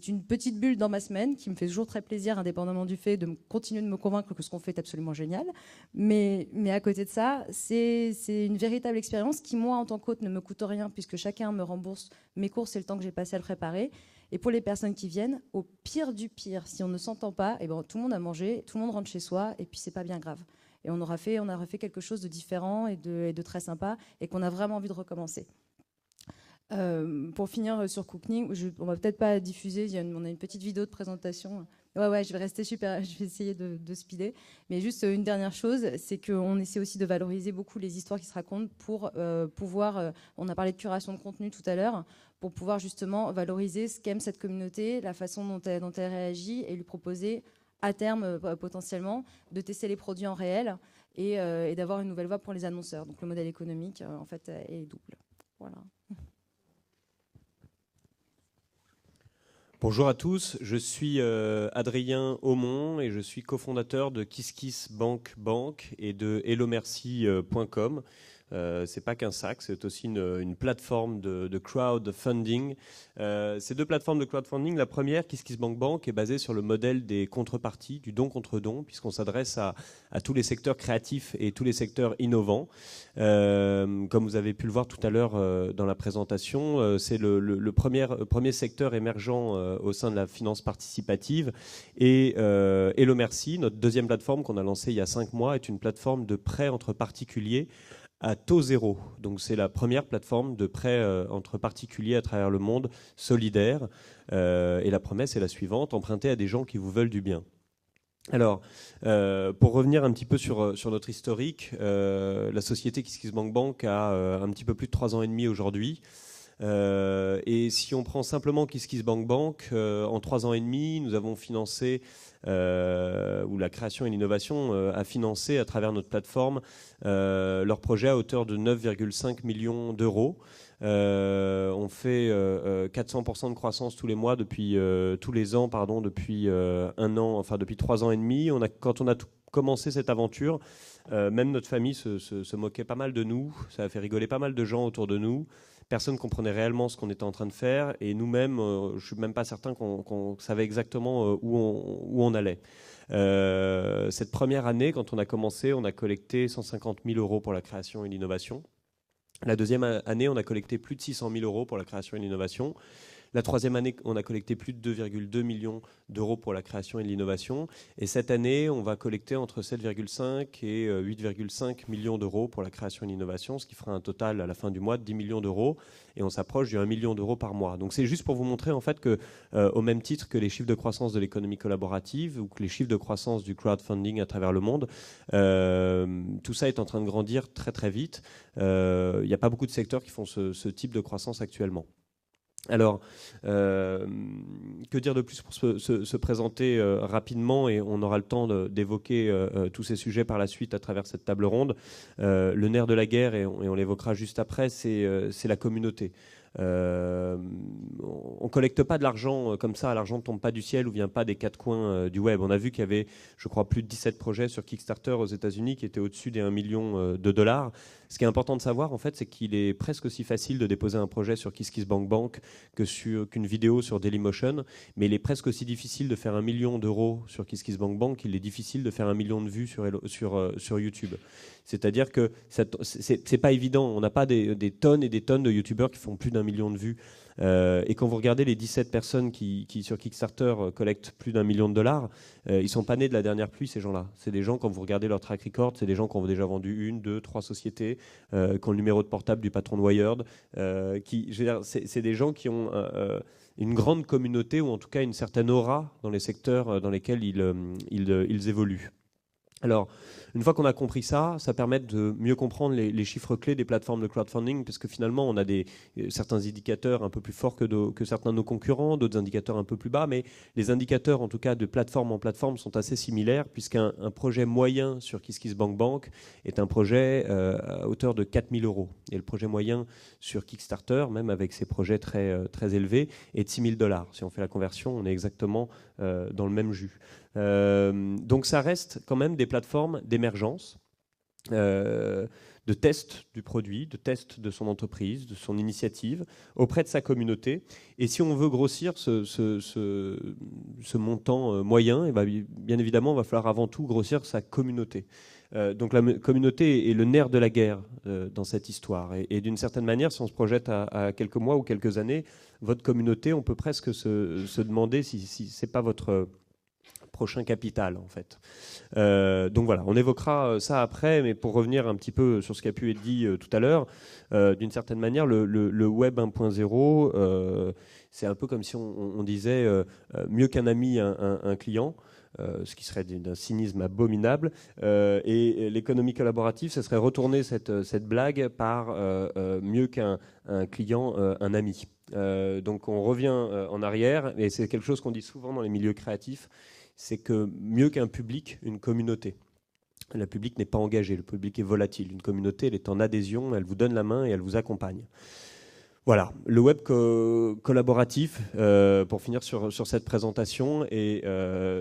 une petite bulle dans ma semaine qui me fait toujours très plaisir, indépendamment du fait de continuer de me convaincre que ce qu'on fait est absolument génial. Mais à côté de ça, c'est une véritable expérience qui, moi, en tant qu'hôte, ne me coûte rien puisque chacun me rembourse mes courses et le temps que j'ai passé à le préparer. Et pour les personnes qui viennent, au pire du pire, si on ne s'entend pas, eh ben, tout le monde a mangé, tout le monde rentre chez soi et puis c'est pas bien grave. Et on aura fait quelque chose de différent et de très sympa et qu'on a vraiment envie de recommencer. Pour finir sur Cooking, on va peut-être pas diffuser, on a une petite vidéo de présentation. Ouais, je vais rester super, je vais essayer de speeder. Mais juste une dernière chose, c'est qu'on essaie aussi de valoriser beaucoup les histoires qui se racontent pour pouvoir, on a parlé de curation de contenu tout à l'heure, pour pouvoir justement valoriser ce qu'aime cette communauté, la façon dont elle réagit et lui proposer à terme potentiellement de tester les produits en réel et d'avoir une nouvelle voie pour les annonceurs. Donc le modèle économique en fait est double. Voilà. Bonjour à tous, je suis Adrien Aumont et je suis cofondateur de KissKissBank et de hellomercy.com. C'est pas qu'un sac, c'est aussi une plateforme de crowdfunding. Ces 2 plateformes de crowdfunding, la première, KissKissBank, est basée sur le modèle des contreparties, du don contre don, puisqu'on s'adresse à tous les secteurs créatifs et tous les secteurs innovants. Comme vous avez pu le voir tout à l'heure dans la présentation, c'est le premier secteur émergent au sein de la finance participative. Et HelloMercy, notre deuxième plateforme qu'on a lancée il y a 5 mois, est une plateforme de prêt entre particuliers à taux zéro. Donc c'est la première plateforme de prêt entre particuliers à travers le monde, solidaire. Et la promesse est la suivante, emprunter à des gens qui vous veulent du bien. Alors, pour revenir un petit peu sur notre historique, la société KissKissBank a un petit peu plus de 3 ans et demi aujourd'hui. Et si on prend simplement KissKissBank, en 3 ans et demi, nous avons financé, ou la création et l'innovation a financé à travers notre plateforme leur projet à hauteur de 9,5 millions d'euros. On fait 400% de croissance tous les mois depuis tous les ans, depuis 1 an, enfin depuis 3 ans et demi. Quand on a commencé cette aventure, même notre famille se moquait pas mal de nous. Ça a fait rigoler pas mal de gens autour de nous. Personne ne comprenait réellement ce qu'on était en train de faire et nous-mêmes, je ne suis même pas certain qu'on savait exactement où on allait. Cette première année, quand on a commencé, on a collecté 150 000 euros pour la création et l'innovation. La deuxième année, on a collecté plus de 600 000 euros pour la création et l'innovation. La troisième année, on a collecté plus de 2,2 millions d'euros pour la création et l'innovation. Et cette année, on va collecter entre 7,5 et 8,5 millions d'euros pour la création et l'innovation, ce qui fera un total à la fin du mois de 10 millions d'euros. Et on s'approche du 1 million d'euros par mois. Donc c'est juste pour vous montrer en fait que, au même titre que les chiffres de croissance de l'économie collaborative ou que les chiffres de croissance du crowdfunding à travers le monde, tout ça est en train de grandir très très vite. Il n'y a pas beaucoup de secteurs qui font ce type de croissance actuellement. Alors, que dire de plus pour se présenter rapidement, et on aura le temps d'évoquer tous ces sujets par la suite à travers cette table ronde. Le nerf de la guerre, et on l'évoquera juste après, c'est la communauté. On collecte pas de l'argent comme ça, l'argent ne tombe pas du ciel ou vient pas des 4 coins du web. On a vu qu'il y avait, je crois, plus de 17 projets sur Kickstarter aux États-Unis qui étaient au-dessus des 1 million de dollars. Ce qui est important de savoir, en fait, c'est qu'il est presque aussi facile de déposer un projet sur KissKissBank qu'une vidéo sur Dailymotion, mais il est presque aussi difficile de faire 1 million d'euros sur KissKissBank qu'il est difficile de faire 1 million de vues sur YouTube. C'est-à-dire que c'est pas évident. On n'a pas des tonnes et des tonnes de youtubeurs qui font plus d'1 million de vues. Et quand vous regardez les 17 personnes qui sur Kickstarter collectent plus d'1 million de dollars, ils sont pas nés de la dernière pluie, ces gens-là. C'est des gens, quand vous regardez leur track record, c'est des gens qui ont déjà vendu 1, 2, 3 sociétés, qui ont le numéro de portable du patron de Wired. C'est des gens qui ont une grande communauté, ou en tout cas une certaine aura dans les secteurs dans lesquels ils évoluent. Alors, une fois qu'on a compris ça, ça permet de mieux comprendre les chiffres clés des plateformes de crowdfunding, parce que finalement, on a certains indicateurs un peu plus forts que certains de nos concurrents, d'autres indicateurs un peu plus bas, mais les indicateurs, en tout cas, de plateforme en plateforme sont assez similaires, puisqu'un projet moyen sur KissKissBankBank est un projet à hauteur de 4 000 €. Et le projet moyen sur Kickstarter, même avec ses projets très, très élevés, est de 6 000 $. Si on fait la conversion, on est exactement dans le même jus. Donc ça reste quand même des plateformes d'émergence, de test du produit, de test de son entreprise, de son initiative auprès de sa communauté. Et si on veut grossir ce montant moyen, et bien évidemment, il va falloir avant tout grossir sa communauté. Donc la communauté est le nerf de la guerre dans cette histoire. Et d'une certaine manière, si on se projette à quelques mois ou quelques années, votre communauté, on peut presque se demander si ce n'est pas votre prochain capital, en fait. Donc voilà, on évoquera ça après, mais pour revenir un petit peu sur ce qui a pu être dit tout à l'heure, d'une certaine manière, le Web 1.0, c'est un peu comme si on disait mieux qu'un ami, un client. Ce qui serait d'un cynisme abominable. Et l'économie collaborative, ce serait retourner cette blague par mieux qu'un client, un ami. Donc on revient en arrière, et c'est quelque chose qu'on dit souvent dans les milieux créatifs, c'est que mieux qu'un public, une communauté. Le public n'est pas engagé, le public est volatile. Une communauté, elle est en adhésion, elle vous donne la main et elle vous accompagne. Voilà, le web collaboratif, pour finir sur cette présentation, et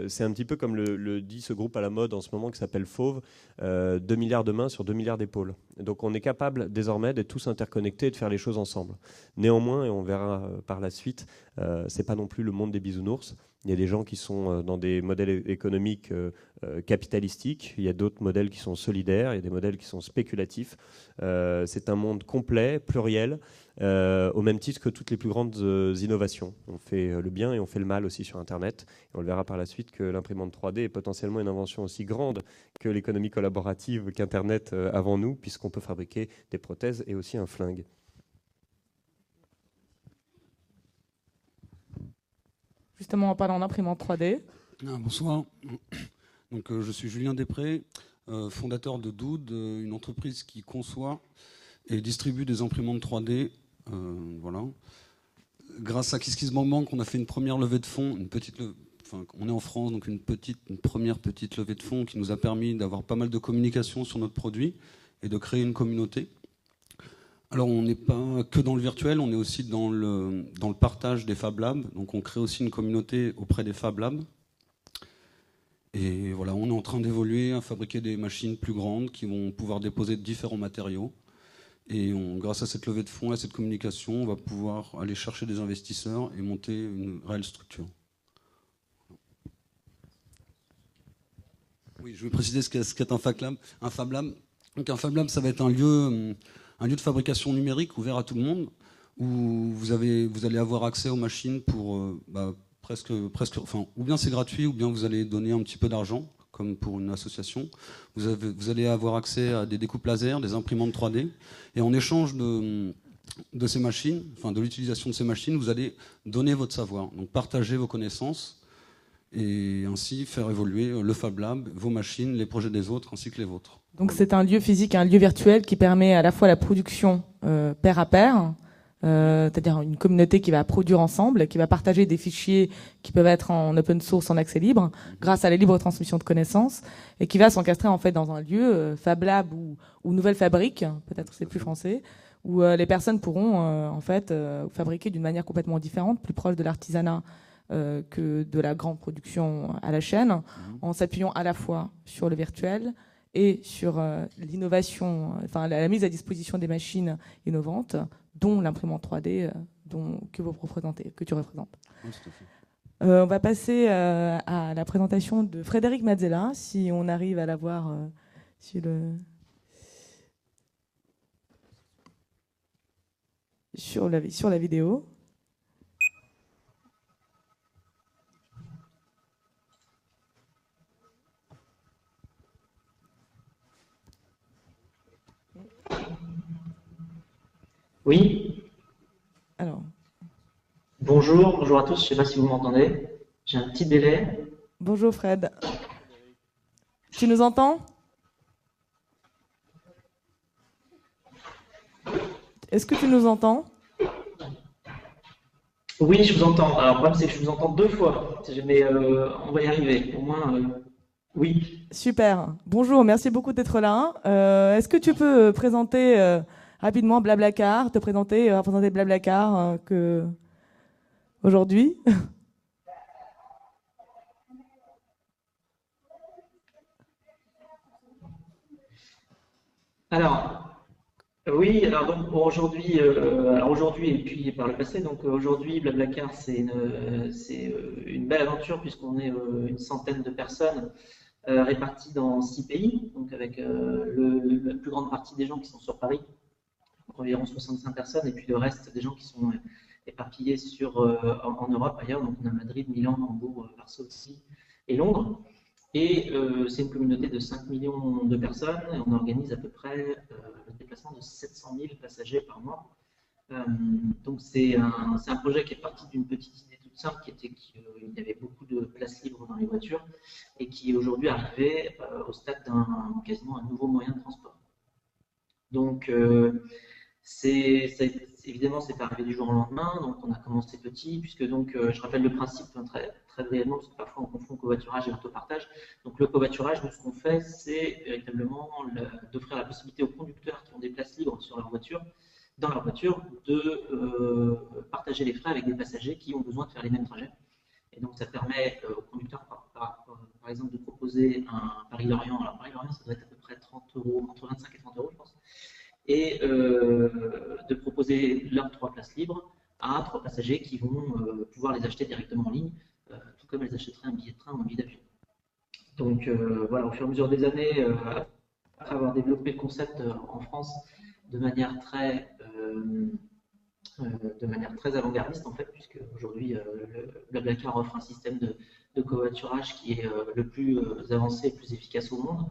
c'est un petit peu comme le dit ce groupe à la mode en ce moment qui s'appelle Fauve, 2 milliards de mains sur 2 milliards d'épaules. Donc on est capable désormais d'être tous interconnectés et de faire les choses ensemble. Néanmoins, et on verra par la suite, c'est pas non plus le monde des bisounours. Il y a des gens qui sont dans des modèles économiques capitalistiques, il y a d'autres modèles qui sont solidaires, il y a des modèles qui sont spéculatifs. C'est un monde complet, pluriel, au même titre que toutes les plus grandes innovations. On fait le bien et on fait le mal aussi sur Internet. Et on le verra par la suite que l'imprimante 3D est potentiellement une invention aussi grande que l'économie collaborative qu'Internet avant nous, puisqu'on peut fabriquer des prothèses et aussi un flingue. Justement, en parlant d'imprimante 3D. Bonsoir. Donc, je suis Julien Després, fondateur de Doud, une entreprise qui conçoit et distribue des imprimantes 3D. Voilà. Grâce à KissKissBankBank, on a fait une première levée de fonds, on est en France, donc une première petite levée de fonds qui nous a permis d'avoir pas mal de communication sur notre produit et de créer une communauté. Alors on n'est pas que dans le virtuel, on est aussi dans le partage des Fab Labs. Donc on crée aussi une communauté auprès des Fab Labs. Et voilà, on est en train d'évoluer à fabriquer des machines plus grandes qui vont pouvoir déposer différents matériaux. Et grâce à cette levée de fonds et à cette communication, on va pouvoir aller chercher des investisseurs et monter une réelle structure. Oui, je vais préciser ce qu'est un Fab Lab. Un Fab Lab. Donc un Fab Lab, ça va être un lieu de fabrication numérique ouvert à tout le monde, où vous allez avoir accès aux machines pour presque, ou bien c'est gratuit, ou bien vous allez donner un petit peu d'argent, comme pour une association. Vous allez avoir accès à des découpes laser, des imprimantes 3D, et en échange de ces machines, de l'utilisation de ces machines, vous allez donner votre savoir, donc partager vos connaissances, et ainsi faire évoluer le Fab Lab, vos machines, les projets des autres, ainsi que les vôtres. Donc c'est un lieu physique et un lieu virtuel qui permet à la fois la production pair à pair, c'est-à-dire une communauté qui va produire ensemble, qui va partager des fichiers qui peuvent être en open source, en accès libre, grâce à la libre transmission de connaissances, et qui va s'encastrer en fait dans un lieu Fab Lab ou Nouvelle Fabrique, peut-être c'est plus français, où les personnes pourront fabriquer d'une manière complètement différente, plus proche de l'artisanat que de la grande production à la chaîne, en s'appuyant à la fois sur le virtuel et sur l'innovation, la mise à disposition des machines innovantes, dont l'imprimante 3D que tu représentes. Oui, tout à fait. On va passer à la présentation de Frédéric Mazzella, si on arrive à la voir sur le... sur la vidéo. Oui. Alors. Bonjour à tous, je ne sais pas si vous m'entendez. J'ai un petit délai. Bonjour Fred. Tu nous entends? Est-ce que tu nous entends? Oui, je vous entends. Alors, le problème, c'est que je vous entends 2 fois. Mais on va y arriver. Au moins, oui. Super. Bonjour, merci beaucoup d'être là. Est-ce que tu peux présenter rapidement Blablacar, représenter Blablacar aujourd'hui? Alors, oui, alors donc aujourd'hui, et puis par le passé, donc aujourd'hui, Blablacar, c'est une belle aventure puisqu'on est une centaine de personnes réparties dans 6 pays, donc avec la plus grande partie des gens qui sont sur Paris, donc environ 65 personnes, et puis le reste des gens qui sont éparpillés en Europe ailleurs, donc on a Madrid, Milan, Hambourg, Varsovie et Londres. Et c'est une communauté de 5 millions de personnes et on organise à peu près le déplacement de 700 000 passagers par mois. Donc c'est un projet qui est parti d'une petite idée toute simple qui était qu'il y avait beaucoup de places libres dans les voitures et qui est aujourd'hui arrivé au stade quasiment un nouveau moyen de transport. Donc évidemment, c'est pas arrivé du jour au lendemain, donc on a commencé petit, puisque donc, je rappelle le principe très, très brièvement, parce que parfois on confond covoiturage et autopartage. Donc le covoiturage, nous, ce qu'on fait, c'est véritablement d'offrir la possibilité aux conducteurs qui ont des places libres dans leur voiture, de partager les frais avec des passagers qui ont besoin de faire les mêmes trajets. Et donc ça permet aux conducteurs, par exemple, de proposer un Paris-Lorient. Alors Paris-Lorient, ça doit être à peu près 30 €, entre 25 et 30 €, je pense. Et de proposer leurs 3 places libres à 3 passagers qui vont pouvoir les acheter directement en ligne, tout comme elles achèteraient un billet de train ou un billet d'avion. Donc voilà, au fur et à mesure des années, après avoir développé le concept en France de manière très avant-gardiste en fait, puisque aujourd'hui Blablacar offre un système de covoiturage qui est le plus avancé et le plus efficace au monde.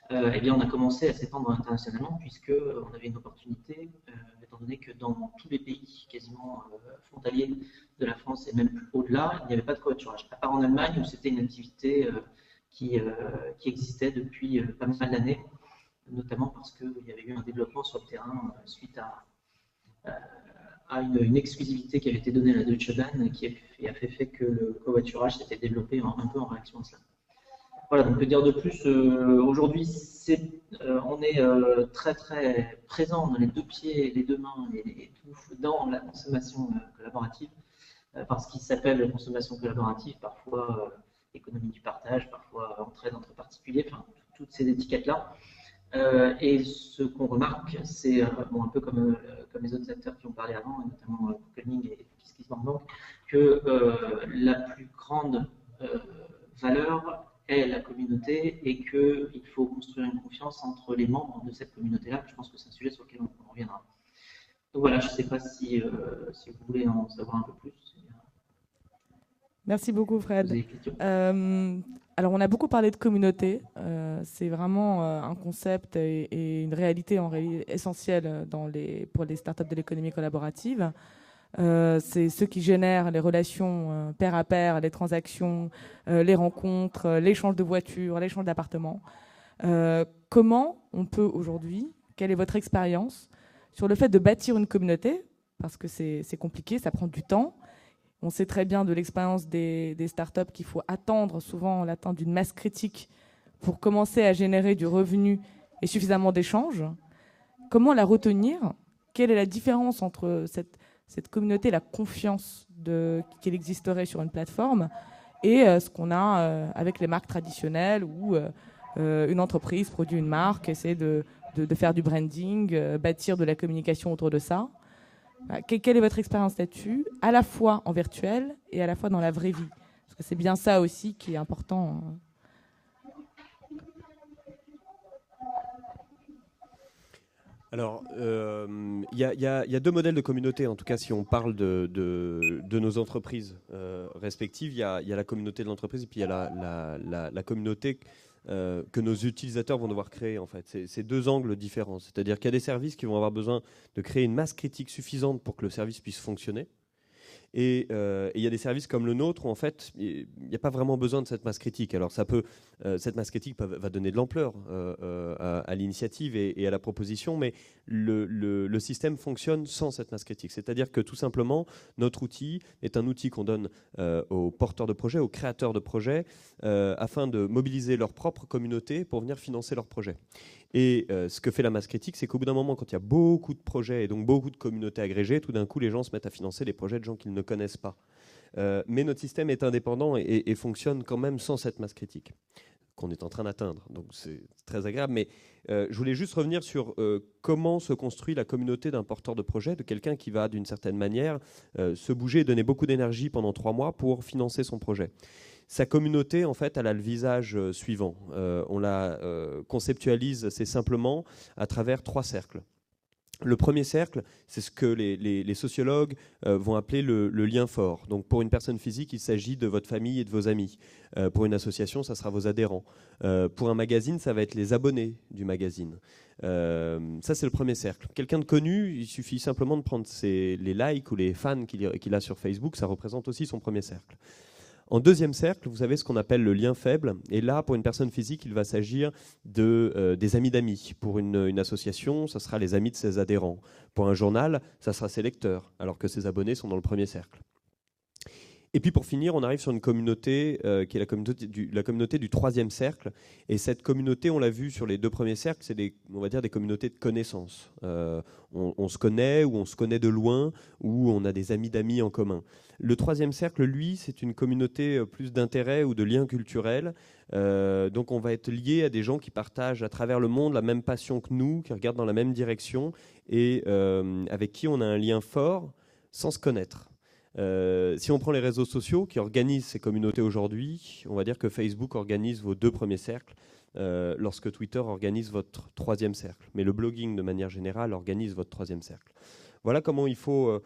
Eh bien, on a commencé à s'étendre internationalement puisqu'on avait une opportunité, étant donné que dans tous les pays quasiment frontaliers de la France et même plus au-delà, il n'y avait pas de covoiturage. À part en Allemagne où c'était une activité qui existait depuis pas mal d'années, notamment parce qu'il y avait eu un développement sur le terrain suite à une exclusivité qui avait été donnée à la Deutsche Bahn qui a fait que le covoiturage s'était développé un peu en réaction à cela. Voilà, donc que dire de plus, aujourd'hui, on est très très présent dans les 2 pieds, les 2 mains et tout dans la consommation collaborative, parce qu'il s'appelle consommation collaborative, parfois économie du partage, parfois entraide entre particuliers, enfin toutes ces étiquettes-là. Et ce qu'on remarque, c'est un peu comme les autres acteurs qui ont parlé avant, et notamment Kockelning et KissKissBankBank, que la plus grande valeur est la communauté et qu'il faut construire une confiance entre les membres de cette communauté-là. Je pense que c'est un sujet sur lequel on reviendra. Donc voilà, je ne sais pas si vous voulez en savoir un peu plus. Merci beaucoup Fred. Alors on a beaucoup parlé de communauté, c'est vraiment un concept et une réalité essentielle pour les startups de l'économie collaborative. C'est ceux qui génèrent les relations pair à pair, les transactions, les rencontres, l'échange de voitures, l'échange d'appartements. Comment on peut aujourd'hui, quelle est votre expérience sur le fait de bâtir une communauté? Parce que c'est compliqué, ça prend du temps. On sait très bien de l'expérience des startups qu'il faut attendre souvent l'atteinte d'une masse critique pour commencer à générer du revenu et suffisamment d'échanges. Comment la retenir? Quelle est la différence entre cette communauté, la confiance qu'elle existerait sur une plateforme et ce qu'on a avec les marques traditionnelles où une entreprise produit une marque, essaie de faire du branding, bâtir de la communication autour de ça? Quelle est votre expérience là-dessus, à la fois en virtuel et à la fois dans la vraie vie? Parce que c'est bien ça aussi qui est important. Alors, il y a deux modèles de communauté, en tout cas si on parle de nos entreprises respectives. Il y a la communauté de l'entreprise et puis il y a la communauté que nos utilisateurs vont devoir créer. En fait. C'est deux angles différents. C'est-à-dire qu'il y a des services qui vont avoir besoin de créer une masse critique suffisante pour que le service puisse fonctionner. Et il y a des services comme le nôtre où en fait il n'y a pas vraiment besoin de cette masse critique. Alors cette masse critique va donner de l'ampleur à l'initiative et à la proposition, mais le système fonctionne sans cette masse critique. C'est-à-dire que tout simplement notre outil est un outil qu'on donne aux porteurs de projets, aux créateurs de projets, afin de mobiliser leur propre communauté pour venir financer leurs projets. Et ce que fait la masse critique, c'est qu'au bout d'un moment, quand il y a beaucoup de projets et donc beaucoup de communautés agrégées, tout d'un coup, les gens se mettent à financer les projets de gens qu'ils ne connaissent pas. Mais notre système est indépendant et fonctionne quand même sans cette masse critique qu'on est en train d'atteindre. Donc c'est très agréable. Mais je voulais juste revenir sur comment se construit la communauté d'un porteur de projet, de quelqu'un qui va, d'une certaine manière, se bouger et donner beaucoup d'énergie pendant 3 mois pour financer son projet. Sa communauté, en fait, elle a le visage suivant. On la conceptualise assez simplement à travers 3 cercles. Le premier cercle, c'est ce que les sociologues vont appeler le lien fort. Donc pour une personne physique, il s'agit de votre famille et de vos amis. Pour une association, ça sera vos adhérents. Pour un magazine, ça va être les abonnés du magazine. Ça, c'est le premier cercle. Quelqu'un de connu, il suffit simplement de prendre les likes ou les fans qu'il a sur Facebook, ça représente aussi son premier cercle. En deuxième cercle, vous avez ce qu'on appelle le lien faible. Et là, pour une personne physique, il va s'agir des amis d'amis. Pour une association, ça sera les amis de ses adhérents. Pour un journal, ça sera ses lecteurs, alors que ses abonnés sont dans le premier cercle. Et puis pour finir, on arrive sur une communauté qui est la communauté du troisième cercle. Et cette communauté, on l'a vu sur les 2 premiers cercles, c'est on va dire des communautés de connaissances. On se connaît ou on se connaît de loin ou on a des amis d'amis en commun. Le troisième cercle, lui, c'est une communauté plus d'intérêt ou de liens culturels. Donc on va être lié à des gens qui partagent à travers le monde la même passion que nous, qui regardent dans la même direction et avec qui on a un lien fort sans se connaître. Si on prend les réseaux sociaux qui organisent ces communautés aujourd'hui, on va dire que Facebook organise vos 2 premiers cercles, lorsque Twitter organise votre 3e cercle. Mais le blogging, de manière générale, organise votre 3e cercle. Voilà comment il faut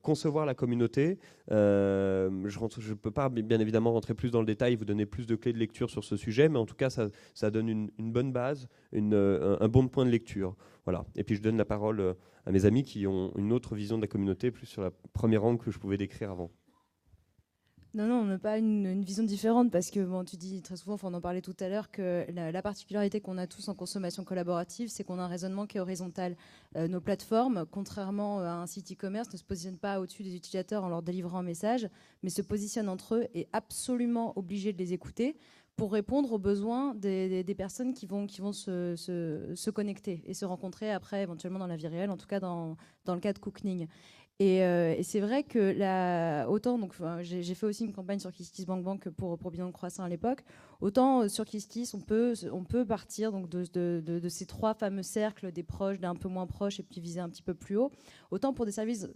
concevoir la communauté. Je ne peux pas, bien évidemment, rentrer plus dans le détail, vous donner plus de clés de lecture sur ce sujet, mais en tout cas, ça donne une bonne base, un bon point de lecture. Voilà. Et puis, je donne la parole à mes amis qui ont une autre vision de la communauté, plus sur la première angle que je pouvais décrire avant. Non, on n'a pas une vision différente parce que bon, tu dis très souvent, on en parlait tout à l'heure, que la particularité qu'on a tous en consommation collaborative, c'est qu'on a un raisonnement qui est horizontal. Nos plateformes, contrairement à un site e-commerce, ne se positionnent pas au-dessus des utilisateurs en leur délivrant un message, mais se positionnent entre eux et absolument obligés de les écouter pour répondre aux besoins des personnes qui vont se connecter et se rencontrer après, éventuellement dans la vie réelle, en tout cas dans le cas de Cookening. Et c'est vrai que autant, donc j'ai fait aussi une campagne sur KissKissBankBank pour Bilan de Croissant à l'époque. Autant sur KissKiss, on peut partir donc de ces 3 fameux cercles, des proches, d'un peu moins proches, et puis viser un petit peu plus haut. Autant pour des services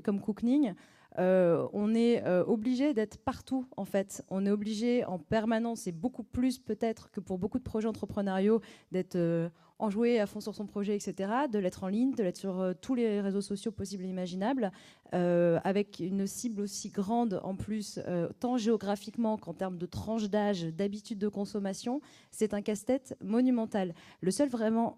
comme Cookening, on est obligé d'être partout en fait. On est obligé en permanence, et beaucoup plus peut-être que pour beaucoup de projets entrepreneuriaux, d'être enjoué à fond sur son projet, etc., de l'être en ligne, de l'être sur tous les réseaux sociaux possibles et imaginables, avec une cible aussi grande en plus, tant géographiquement qu'en termes de tranche d'âge, d'habitude de consommation, c'est un casse-tête monumental. Le seul vraiment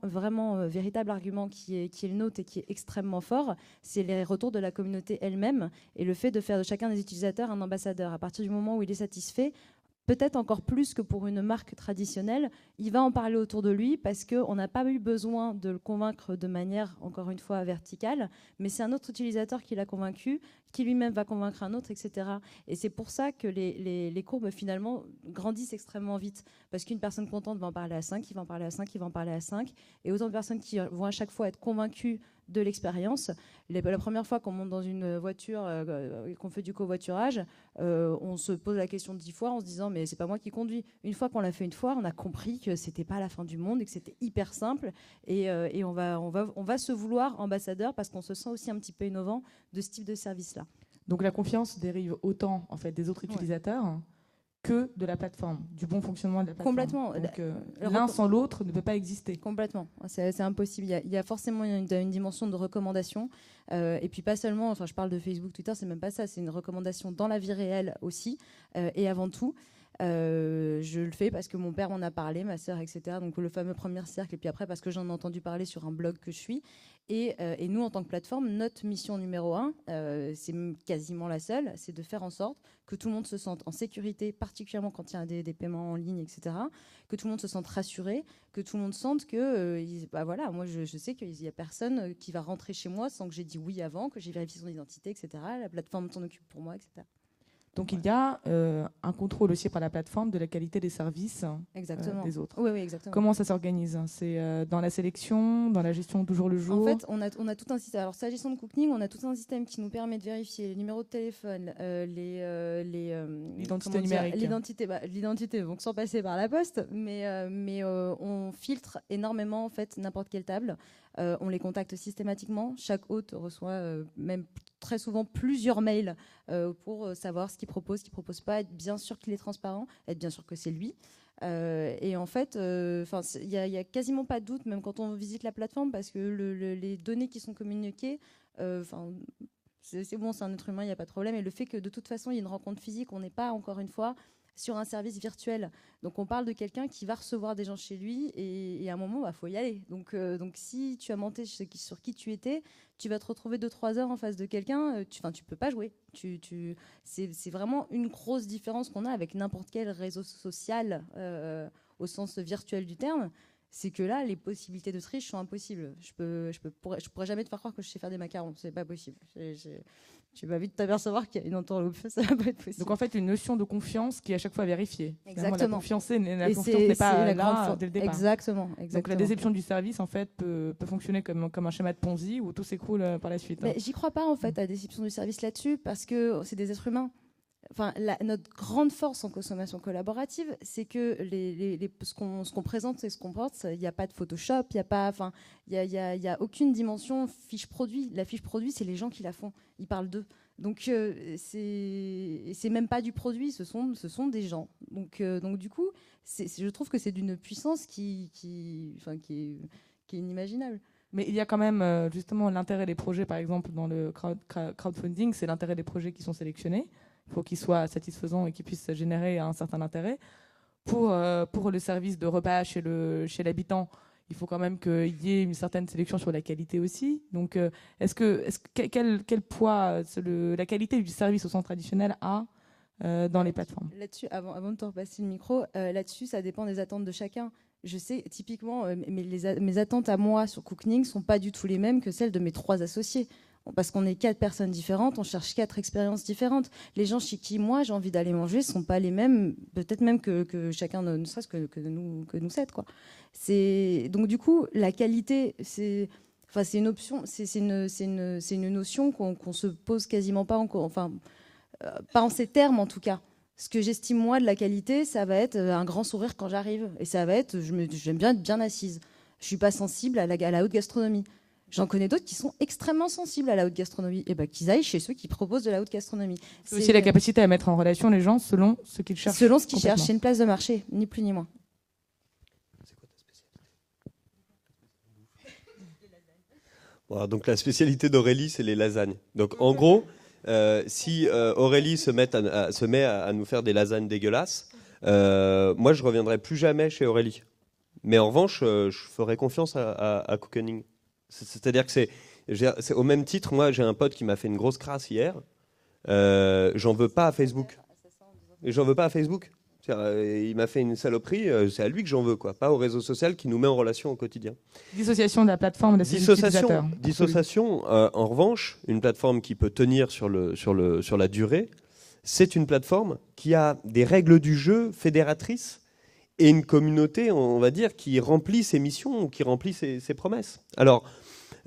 véritable argument qui est le nôtre et qui est extrêmement fort, c'est les retours de la communauté elle-même et le fait de faire de chacun des utilisateurs un ambassadeur. À partir du moment où il est satisfait, peut-être encore plus que pour une marque traditionnelle, il va en parler autour de lui parce qu'on n'a pas eu besoin de le convaincre de manière, encore une fois, verticale, mais c'est un autre utilisateur qui l'a convaincu, qui lui-même va convaincre un autre, etc. Et c'est pour ça que les courbes, finalement, grandissent extrêmement vite. Parce qu'une personne contente va en parler à 5, qui va en parler à 5, qui va en parler à 5, et autant de personnes qui vont à chaque fois être convaincues de l'expérience. La première fois qu'on monte dans une voiture et qu'on fait du covoiturage, on se pose la question 10 fois en se disant mais c'est pas moi qui conduis. Une fois qu'on l'a fait une fois, on a compris que c'était pas la fin du monde et que c'était hyper simple et on va se vouloir ambassadeur parce qu'on se sent aussi un petit peu innovant de ce type de service-là. Donc la confiance dérive autant en fait des autres utilisateurs que de la plateforme, du bon fonctionnement de la plateforme. Complètement. Donc, l'un sans l'autre ne peut pas exister. Complètement. C'est impossible. Il y a forcément une dimension de recommandation. Et puis pas seulement, enfin je parle de Facebook, Twitter, c'est même pas ça. C'est une recommandation dans la vie réelle aussi. Et avant tout, je le fais parce que mon père m'en a parlé, ma sœur, etc. Donc le fameux premier cercle. Et puis après parce que j'en ai entendu parler sur un blog que je suis. Et nous, en tant que plateforme, notre mission numéro 1, c'est quasiment la seule, c'est de faire en sorte que tout le monde se sente en sécurité, particulièrement quand il y a des paiements en ligne, etc. Que tout le monde se sente rassuré, que tout le monde sente que, voilà, moi je sais qu'il n'y a personne qui va rentrer chez moi sans que j'ai dit oui avant, que j'ai vérifié son identité, etc. La plateforme s'en occupe pour moi, etc. Donc il y a un contrôle aussi par la plateforme de la qualité des services des autres. Oui, exactement. Comment ça s'organise? C'est dans la sélection, dans la gestion du jour le jour? En fait, on a tout un système. Alors, s'agissant de Cookening, on a tout un système qui nous permet de vérifier les numéros de téléphone, l'identité numérique. L'identité, donc sans passer par la poste, mais on filtre énormément en fait n'importe quelle table. On les contacte systématiquement. Chaque hôte reçoit même très souvent plusieurs mails pour savoir ce qu'il propose pas, être bien sûr qu'il est transparent, être bien sûr que c'est lui. Et en fait, il y a quasiment pas de doute, même quand on visite la plateforme, parce que les données qui sont communiquées, c'est bon, c'est un être humain, il n'y a pas de problème. Et le fait que de toute façon, il y ait une rencontre physique, on n'est pas, encore une fois, sur un service virtuel. Donc on parle de quelqu'un qui va recevoir des gens chez lui et à un moment, faut y aller. Donc si tu as menti sur qui tu étais, tu vas te retrouver 2-3 heures en face de quelqu'un, tu peux pas jouer. C'est vraiment une grosse différence qu'on a avec n'importe quel réseau social au sens virtuel du terme. C'est que là, les possibilités de triche sont impossibles. Je pourrais jamais te faire croire que je sais faire des macarons. C'est pas possible. Tu vas vite t'apercevoir qu'il y a une entourloupe. Ça va pas être possible. Donc en fait, une notion de confiance qui est à chaque fois vérifiée. Exactement. La confiance n'est pas là dès le départ. Exactement. Donc la déception du service, en fait, peut fonctionner comme un schéma de Ponzi où tout s'écroule par la suite. J'y crois pas, en fait, à la déception du service là-dessus, parce que c'est des êtres humains. Enfin, notre grande force en consommation collaborative, c'est que ce qu'on présente et ce qu'on porte, il n'y a pas de Photoshop, il n'y a aucune dimension fiche produit. La fiche produit, c'est les gens qui la font. Ils parlent d'eux. Donc, c'est même pas du produit, ce sont des gens. Donc du coup, je trouve que c'est d'une puissance qui est inimaginable. Mais il y a quand même justement l'intérêt des projets, par exemple, dans le crowdfunding, c'est l'intérêt des projets qui sont sélectionnés. Il faut qu'ils soient satisfaisants et qu'ils puissent générer un certain intérêt. Pour le service de repas chez l'habitant, il faut quand même qu'il y ait une certaine sélection sur la qualité aussi. Donc, quel poids la qualité du service au sens traditionnel a dans les plateformes? Là-dessus, avant de te repasser le micro, là-dessus, ça dépend des attentes de chacun. Je sais, typiquement, mes attentes à moi sur Cookening ne sont pas du tout les mêmes que celles de mes 3 associés. Parce qu'on est 4 personnes différentes, on cherche 4 expériences différentes. Les gens chez qui, moi, j'ai envie d'aller manger ne sont pas les mêmes, peut-être même que chacun, ne serait-ce que nous 7, quoi. Donc, du coup, la qualité, c'est une option, c'est une notion qu'on se pose quasiment pas encore, pas en ces termes, en tout cas. Ce que j'estime, moi, de la qualité, ça va être un grand sourire quand j'arrive. Et ça va être, j'aime bien être bien assise. Je ne suis pas sensible à la haute gastronomie. J'en connais d'autres qui sont extrêmement sensibles à la haute gastronomie. Et qu'ils aillent chez ceux qui proposent de la haute gastronomie. C'est aussi la capacité à mettre en relation les gens selon ce qu'ils cherchent. Selon ce qu'ils cherchent. C'est une place de marché, ni plus ni moins. C'est quoi ta spécialité? Voilà, donc la spécialité d'Aurélie, c'est les lasagnes. Donc en gros, si Aurélie se met à nous faire des lasagnes dégueulasses, moi je reviendrai plus jamais chez Aurélie. Mais en revanche, je ferai confiance à Cookening. C'est-à-dire que c'est au même titre. Moi, j'ai un pote qui m'a fait une grosse crasse hier. J'en veux pas à Facebook. Et j'en veux pas à Facebook. Il m'a fait une saloperie. C'est à lui que j'en veux, quoi. Pas au réseau social qui nous met en relation au quotidien. Dissociation de la plateforme et de ses utilisateurs. Dissociation. En revanche, une plateforme qui peut tenir sur la durée, c'est une plateforme qui a des règles du jeu fédératrices et une communauté, on va dire, qui remplit ses missions ou qui remplit ses promesses. Alors,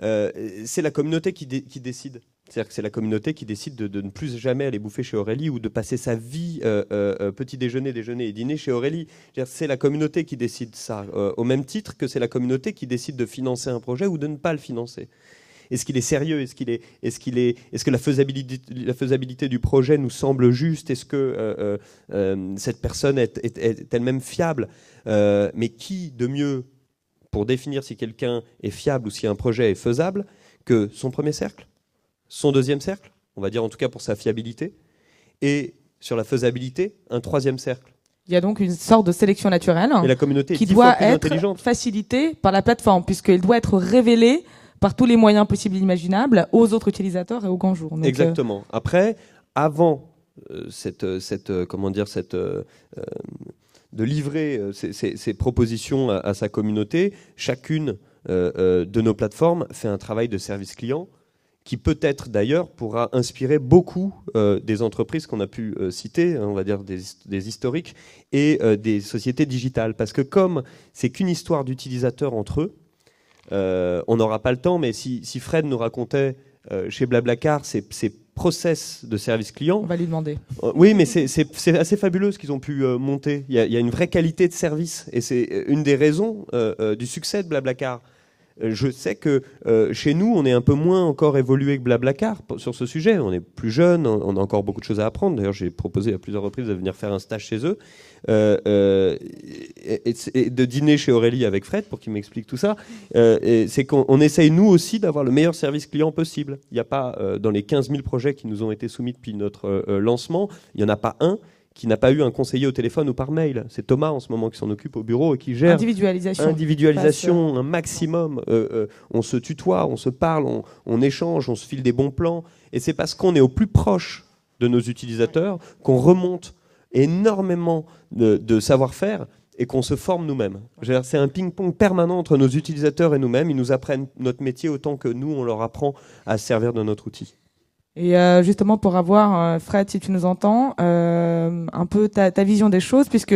c'est la communauté qui décide. C'est-à-dire que c'est la communauté qui décide de ne plus jamais aller bouffer chez Aurélie ou de passer sa vie petit déjeuner, déjeuner et dîner chez Aurélie. C'est la communauté qui décide ça, au même titre que c'est la communauté qui décide de financer un projet ou de ne pas le financer. Est-ce qu'il est sérieux? Est-ce que la faisabilité du projet nous semble juste? Est-ce que cette personne est elle-même fiable? Mais qui de mieux pour définir si quelqu'un est fiable ou si un projet est faisable que son premier cercle, son deuxième cercle, on va dire en tout cas pour sa fiabilité, et sur la faisabilité, un troisième cercle. Il y a donc une sorte de sélection naturelle Et la communauté qui est 10 fois doit plus être intelligente. facilitée par la plateforme, puisqu'elle doit être révélée par tous les moyens possibles et imaginables aux autres utilisateurs et au grand jour. Donc, exactement. Après, avant de livrer ces propositions à sa communauté, chacune de nos plateformes fait un travail de service client qui peut-être d'ailleurs pourra inspirer beaucoup des entreprises qu'on a pu citer, on va dire des historiques, et des sociétés digitales. Parce que comme c'est qu'une histoire d'utilisateurs entre eux, on n'aura pas le temps, mais si Fred nous racontait chez Blablacar ces process de service client... On va lui demander. Oui, mais c'est assez fabuleux ce qu'ils ont pu monter. Il y a une vraie qualité de service, et c'est une des raisons du succès de Blablacar. Je sais que chez nous, on est un peu moins encore évolué que Blablacar sur ce sujet. On est plus jeune, on a encore beaucoup de choses à apprendre. D'ailleurs, j'ai proposé à plusieurs reprises de venir faire un stage chez eux et de dîner chez Aurélie avec Fred pour qu'il m'explique tout ça. C'est qu'on essaye, nous aussi, d'avoir le meilleur service client possible. Il n'y a pas, dans les 15 000 projets qui nous ont été soumis depuis notre lancement, il n'y en a pas un qui n'a pas eu un conseiller au téléphone ou par mail. C'est Thomas en ce moment qui s'en occupe au bureau et qui gère individualisation un maximum. On se tutoie, on se parle, on échange, on se file des bons plans. Et c'est parce qu'on est au plus proche de nos utilisateurs qu'on remonte énormément de savoir-faire et qu'on se forme nous-mêmes. C'est un ping-pong permanent entre nos utilisateurs et nous-mêmes. Ils nous apprennent notre métier autant que nous, on leur apprend à se servir de notre outil. Et justement, pour avoir, Fred, si tu nous entends, un peu ta vision des choses, puisque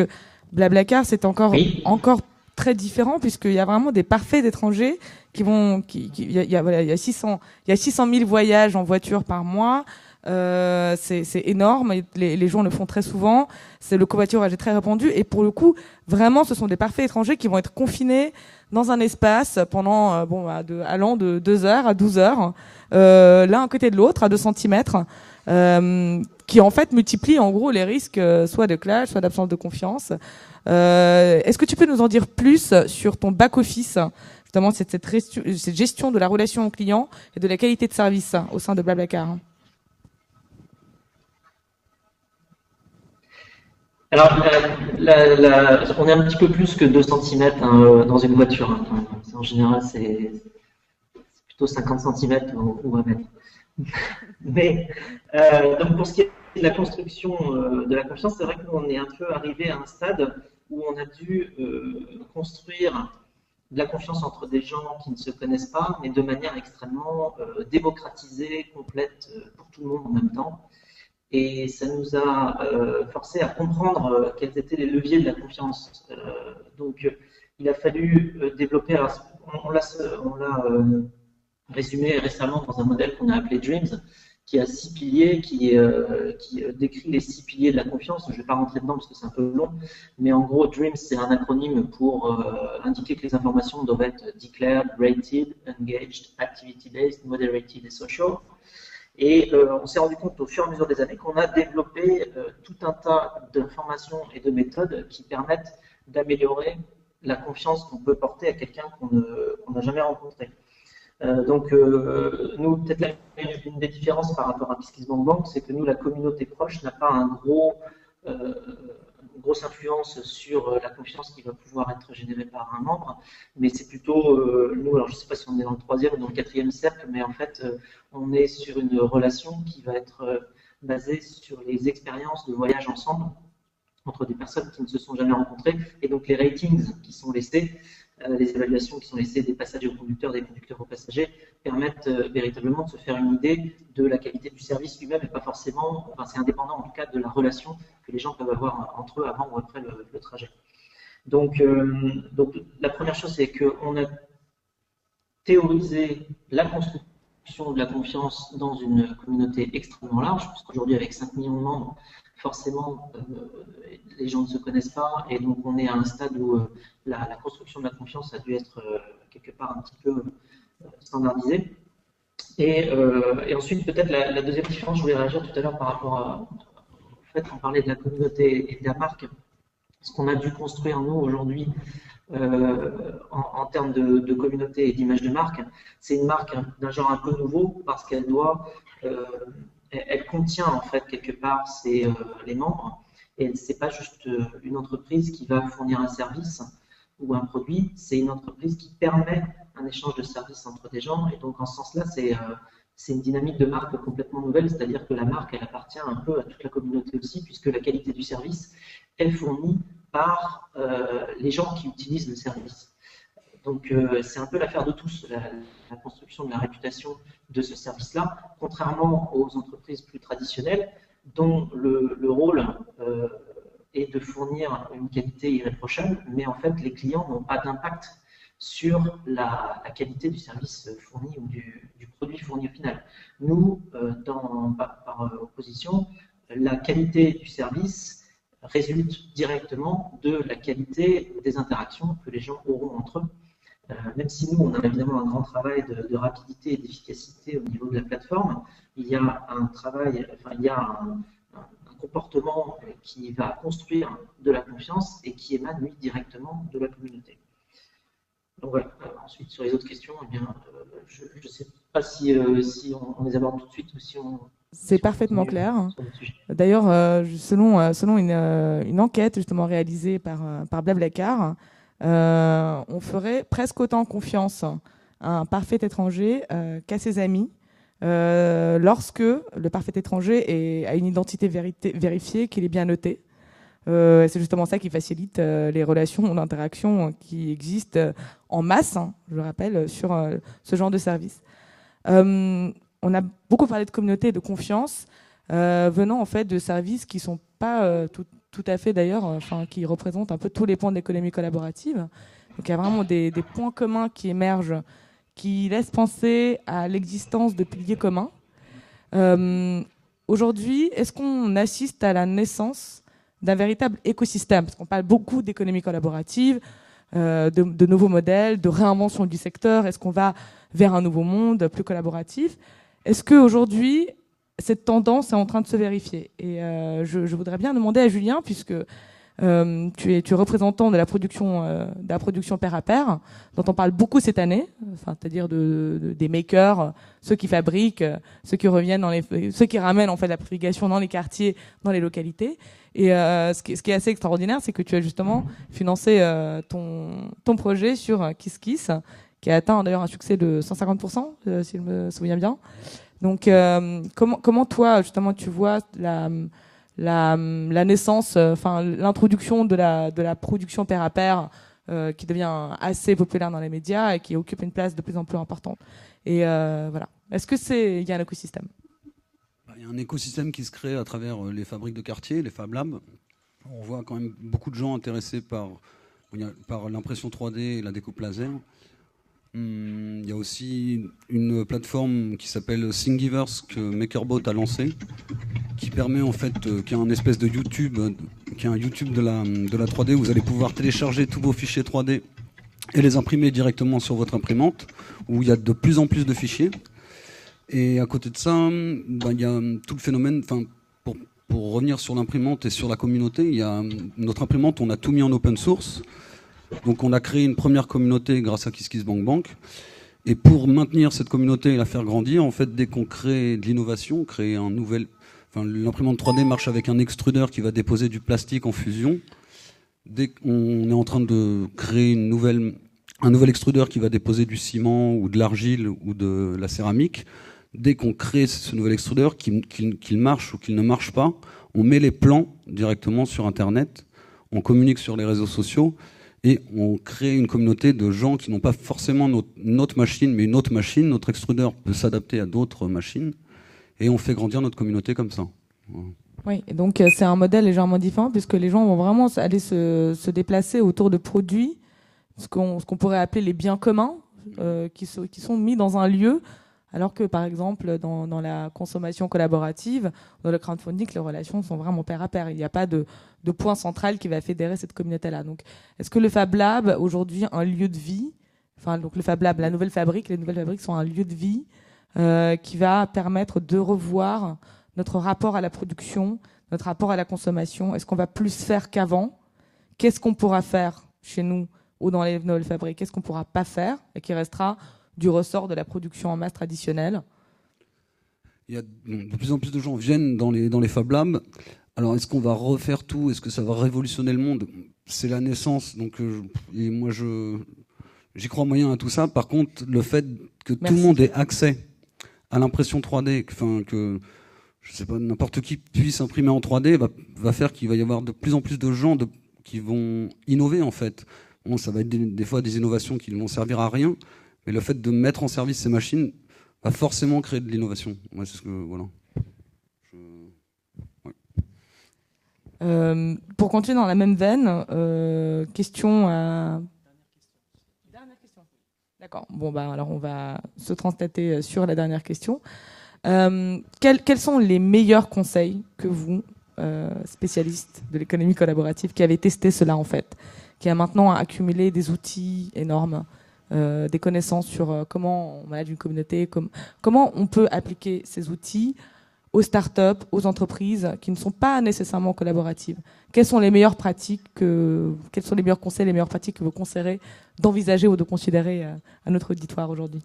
Blablacar, c'est encore très différent, puisqu'il y a vraiment des parfaits étrangers il y a 600 000 voyages en voiture par mois. C'est énorme. Les gens le font très souvent. Le covoiturage est très répandu. Et pour le coup, vraiment, ce sont des parfaits étrangers qui vont être confinés dans un espace pendant allant de 2 heures à 12 heures, l'un à côté de l'autre, à 2 centimètres, qui en fait multiplient en gros les risques soit de clash, soit d'absence de confiance. Est-ce que tu peux nous en dire plus sur ton back-office, justement cette gestion de la relation au client et de la qualité de service au sein de Blablacar? Alors, on est un petit peu plus que 2 cm dans une voiture. Hein. En général, c'est plutôt 50 cm ou 1 mètre. Mais donc pour ce qui est de la construction de la confiance, c'est vrai qu'on est un peu arrivé à un stade où on a dû construire de la confiance entre des gens qui ne se connaissent pas, mais de manière extrêmement démocratisée, complète pour tout le monde en même temps. Et ça nous a forcé à comprendre quels étaient les leviers de la confiance. Donc, il a fallu développer. Alors, on l'a résumé récemment dans un modèle qu'on a appelé Dreams, qui a 6 piliers, qui décrit les 6 piliers de la confiance. Je ne vais pas rentrer dedans parce que c'est un peu long, mais en gros, Dreams, c'est un acronyme pour indiquer que les informations doivent être declared, rated, engaged, activity-based, moderated et social. Et on s'est rendu compte au fur et à mesure des années qu'on a développé tout un tas d'informations et de méthodes qui permettent d'améliorer la confiance qu'on peut porter à quelqu'un qu'on n'a jamais rencontré. Donc, nous, peut-être une des différences par rapport à KissKissBankBank, c'est que nous, la communauté proche n'a pas une grosse influence sur la confiance qui va pouvoir être générée par un membre, mais c'est plutôt, nous, alors je ne sais pas si on est dans le 3e ou dans le 4e cercle, mais en fait, on est sur une relation qui va être basée sur les expériences de voyage ensemble entre des personnes qui ne se sont jamais rencontrées, et donc les ratings qui sont laissés, les évaluations qui sont laissées des passagers aux conducteurs, des conducteurs aux passagers, permettent véritablement de se faire une idée de la qualité du service lui-même et pas forcément, enfin c'est indépendant en tout cas de la relation que les gens peuvent avoir entre eux avant ou après le trajet. Donc la première chose, c'est qu'on a théorisé la construction de la confiance dans une communauté extrêmement large, parce qu'aujourd'hui avec 5 millions de membres, forcément, les gens ne se connaissent pas, et donc on est à un stade où la construction de la confiance a dû être quelque part un petit peu standardisée. Et ensuite, peut-être la deuxième différence, je voulais réagir tout à l'heure par rapport à, en fait, on parlait de la communauté et de la marque. Ce qu'on a dû construire, nous, aujourd'hui, en termes de communauté et d'image de marque, c'est une marque d'un genre un peu nouveau parce qu'elle doit, elle contient en fait quelque part les membres et c'est pas juste une entreprise qui va fournir un service ou un produit, c'est une entreprise qui permet un échange de services entre des gens et donc en ce sens-là, c'est une dynamique de marque complètement nouvelle, c'est-à-dire que la marque, elle appartient un peu à toute la communauté aussi, puisque la qualité du service est fournie par les gens qui utilisent le service. Donc c'est un peu l'affaire de tous, la construction de la réputation de ce service-là, contrairement aux entreprises plus traditionnelles, dont le rôle est de fournir une qualité irréprochable, mais en fait les clients n'ont pas d'impact sur la qualité du service fourni ou du produit fourni au final. Nous, par opposition, la qualité du service résulte directement de la qualité des interactions que les gens auront entre eux. Même si nous, on a évidemment un grand travail de rapidité et d'efficacité au niveau de la plateforme, il y a un travail, enfin, il y a un comportement qui va construire de la confiance et qui émane, lui, directement de la communauté. Donc voilà. Ensuite, sur les autres questions, eh bien, je ne sais pas si on les aborde tout de suite ou si on... C'est parfaitement clair. D'ailleurs, selon une enquête justement réalisée par Blablacar, on ferait presque autant confiance à un parfait étranger qu'à ses amis lorsque le parfait étranger a une identité vérifiée, qu'il est bien noté. C'est justement ça qui facilite les relations d'interaction qui existent en masse, je le rappelle, sur ce genre de service. On a beaucoup parlé de communauté et de confiance venant en fait de services qui sont pas tout à fait d'ailleurs, qui représentent un peu tous les points de l'économie collaborative. Donc il y a vraiment des points communs qui émergent, qui laissent penser à l'existence de piliers communs. Aujourd'hui, est-ce qu'on assiste à la naissance d'un véritable écosystème? Parce qu'on parle beaucoup d'économie collaborative, de nouveaux modèles, de réinvention du secteur. Est-ce qu'on va vers un nouveau monde plus collaboratif? Est-ce qu'aujourd'hui, cette tendance est en train de se vérifier? Et je voudrais bien demander à Julien, puisque tu es représentant de la production pair à pair, dont on parle beaucoup cette année, c'est-à-dire des makers, ceux qui fabriquent, ceux qui ramènent en fait la fabrication dans les quartiers, dans les localités. Et ce qui est assez extraordinaire, c'est que tu as justement financé ton projet sur KissKiss, qui a atteint d'ailleurs un succès de 150%, si je me souviens bien. Donc, comment toi, justement, tu vois la naissance, l'introduction de la production pair à pair, qui devient assez populaire dans les médias et qui occupe une place de plus en plus importante. Et voilà. Est-ce que il y a un écosystème? Il y a un écosystème qui se crée à travers les fabriques de quartier, les Fab Labs. On voit quand même beaucoup de gens intéressés par l'impression 3D et la découpe laser. Il y a aussi une plateforme qui s'appelle Thingiverse que MakerBot a lancé, qui permet en fait, qui est un espèce de YouTube, qui est un YouTube de la 3D où vous allez pouvoir télécharger tous vos fichiers 3D et les imprimer directement sur votre imprimante, où il y a de plus en plus de fichiers. Et à côté de ça, il y a tout le phénomène. Pour revenir sur l'imprimante et sur la communauté, il y a notre imprimante, on a tout mis en open source. Donc on a créé une première communauté grâce à KissKissBankBank. Et pour maintenir cette communauté et la faire grandir, en fait, dès qu'on crée de l'innovation, l'imprimante 3D marche avec un extrudeur qui va déposer du plastique en fusion. Dès qu'on est en train de créer un nouvel extrudeur qui va déposer du ciment ou de l'argile ou de la céramique, dès qu'on crée ce nouvel extrudeur, qu'il marche ou qu'il ne marche pas, on met les plans directement sur Internet, on communique sur les réseaux sociaux et on crée une communauté de gens qui n'ont pas forcément notre machine, mais une autre machine. Notre extrudeur peut s'adapter à d'autres machines et on fait grandir notre communauté comme ça. Voilà. Oui, et donc c'est un modèle légèrement différent puisque les gens vont vraiment aller se déplacer autour de produits, ce qu'on pourrait appeler les biens communs, qui sont mis dans un lieu, alors que par exemple dans la consommation collaborative, dans le crowdfunding, les relations sont vraiment pair à pair. Il n'y a pas de point central qui va fédérer cette communauté-là. Donc, est-ce que le Fab Lab aujourd'hui un lieu de vie? Donc le Fab Lab, les nouvelles fabriques sont un lieu de vie qui va permettre de revoir notre rapport à la production, notre rapport à la consommation. Est-ce qu'on va plus faire qu'avant? Qu'est-ce qu'on pourra faire chez nous ou dans les nouvelles fabriques? Qu'est-ce qu'on ne pourra pas faire et qui restera du ressort de la production en masse traditionnelle? Il y a de plus en plus de gens viennent dans les Fab Labs. Alors, est-ce qu'on va refaire tout? Est-ce que ça va révolutionner le monde? C'est la naissance. Donc, et moi, j'y crois moyen à tout ça. Par contre, le fait que tout le monde ait accès à l'impression 3D, que je sais pas, n'importe qui puisse imprimer en 3D, va faire qu'il va y avoir de plus en plus de gens qui vont innover, en fait. Bon, ça va être des fois des innovations qui ne vont servir à rien, mais le fait de mettre en service ces machines va forcément créer de l'innovation. Ouais, c'est ce que, voilà. Pour continuer dans la même veine, question à... Dernière question. D'accord. Bon, alors on va se translater sur la dernière question. Quels sont les meilleurs conseils que vous, spécialistes de l'économie collaborative, qui avez testé cela en fait, qui a maintenant accumulé des outils énormes, des connaissances sur comment on manage une communauté, comment on peut appliquer ces outils aux startups, aux entreprises qui ne sont pas nécessairement collaboratives? Quelles sont les meilleures pratiques quels sont les meilleurs conseils, les meilleures pratiques que vous conseillerez d'envisager ou de considérer à notre auditoire aujourd'hui?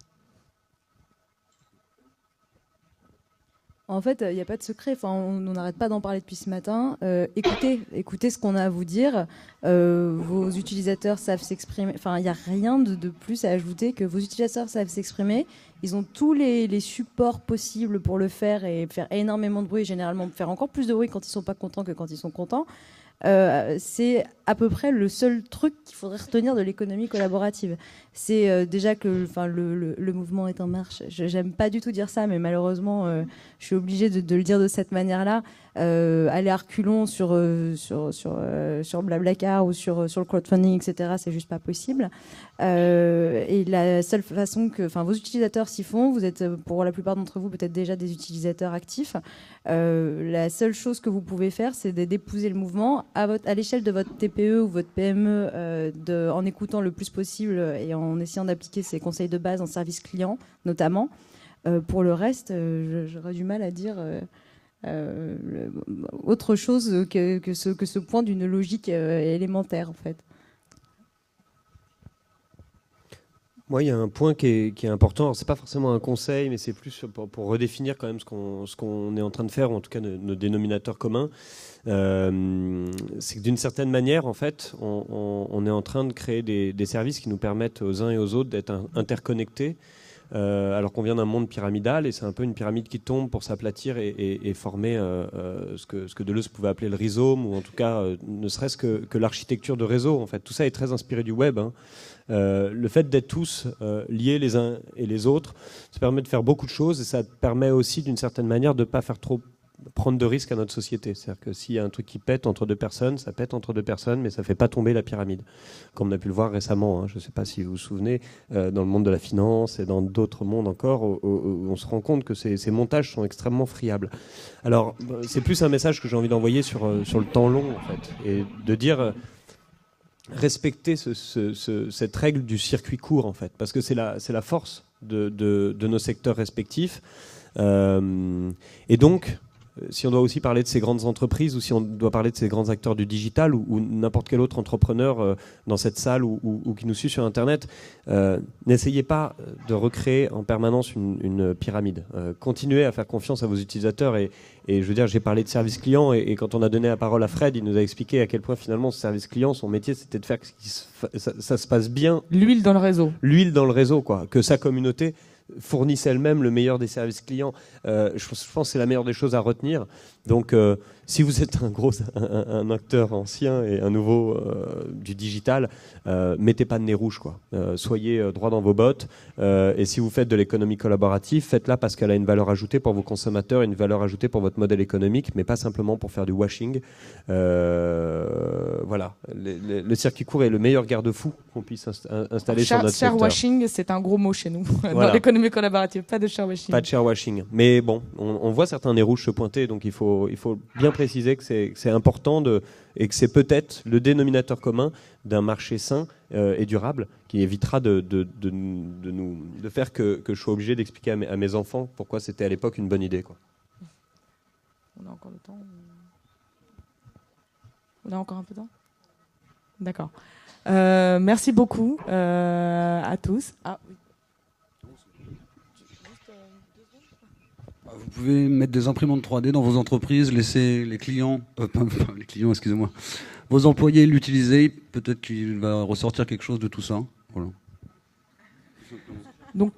En fait, il n'y a pas de secret. Enfin, on n'arrête pas d'en parler depuis ce matin. Écoutez ce qu'on a à vous dire. Vos utilisateurs savent s'exprimer. Enfin, il n'y a rien de plus à ajouter que vos utilisateurs savent s'exprimer. Ils ont tous les supports possibles pour le faire et faire énormément de bruit, généralement faire encore plus de bruit quand ils ne sont pas contents que quand ils sont contents. C'est à peu près le seul truc qu'il faudrait retenir de l'économie collaborative. C'est déjà que le mouvement est en marche. J'aime pas du tout dire ça, mais malheureusement, je suis obligée de le dire de cette manière-là. Aller à reculons sur Blablacar ou sur le crowdfunding, etc., c'est juste pas possible. Et la seule façon que vos utilisateurs s'y font, vous êtes pour la plupart d'entre vous peut-être déjà des utilisateurs actifs, la seule chose que vous pouvez faire, c'est d'épouser le mouvement à l'échelle de votre TPE ou votre PME, en écoutant le plus possible et en essayant d'appliquer ces conseils de base en service client notamment. Pour le reste, j'aurais du mal à dire autre chose que ce point d'une logique élémentaire en fait. Moi, il y a un point qui est important. C'est pas forcément un conseil, mais c'est plus pour redéfinir quand même ce qu'on est en train de faire, ou en tout cas nos dénominateurs communs. C'est que d'une certaine manière, en fait, on est en train de créer des services qui nous permettent aux uns et aux autres d'être interconnectés. Alors qu'on vient d'un monde pyramidal, et c'est un peu une pyramide qui tombe pour s'aplatir et former ce que Deleuze pouvait appeler le rhizome, ou en tout cas ne serait-ce que l'architecture de réseau. En fait, tout ça est très inspiré du web. Le fait d'être tous liés les uns et les autres, ça permet de faire beaucoup de choses, et ça permet aussi d'une certaine manière de ne pas faire trop prendre de risques à notre société. C'est-à-dire que s'il y a un truc qui pète entre deux personnes, ça pète entre deux personnes, mais ça ne fait pas tomber la pyramide. Comme on a pu le voir récemment, je ne sais pas si vous vous souvenez, dans le monde de la finance et dans d'autres mondes encore, où on se rend compte que ces montages sont extrêmement friables. Alors, c'est plus un message que j'ai envie d'envoyer sur le temps long, en fait, et de dire... respecter cette règle du circuit court, en fait, parce que c'est la force de nos secteurs respectifs. Et donc, si on doit aussi parler de ces grandes entreprises, ou si on doit parler de ces grands acteurs du digital, ou n'importe quel autre entrepreneur dans cette salle ou qui nous suit sur Internet, n'essayez pas de recréer en permanence une pyramide. Continuez à faire confiance à vos utilisateurs. Et je veux dire, j'ai parlé de service client, et quand on a donné la parole à Fred, il nous a expliqué à quel point finalement ce service client, son métier, c'était de faire que ça se passe bien. L'huile dans le réseau. L'huile dans le réseau, quoi. Que sa communauté fournissent elle-même le meilleur des services clients. Je pense que c'est la meilleure des choses à retenir. Donc, si vous êtes un acteur ancien et un nouveau du digital, mettez pas de nez rouge, quoi. Soyez droit dans vos bottes. Et si vous faites de l'économie collaborative, faites-la parce qu'elle a une valeur ajoutée pour vos consommateurs, une valeur ajoutée pour votre modèle économique, mais pas simplement pour faire du washing. Voilà. Le circuit court est le meilleur garde-fou qu'on puisse installer sur notre secteur. Sharewashing, c'est un gros mot chez nous. Voilà. Dans l'économie collaborative, pas de sharewashing. Pas de sharewashing. Mais bon, on voit certains nez rouges se pointer, donc il faut bien préciser que c'est important et que c'est peut-être le dénominateur commun d'un marché sain et durable qui évitera de faire que je sois obligé d'expliquer à mes enfants pourquoi c'était à l'époque une bonne idée, quoi. On a encore le temps. On a encore un peu de temps. D'accord. Merci beaucoup à tous. Ah, oui. Vous pouvez mettre des imprimantes 3D dans vos entreprises, laisser les clients, excusez-moi, vos employés l'utiliser. Peut-être qu'il va ressortir quelque chose de tout ça. Voilà. Donc,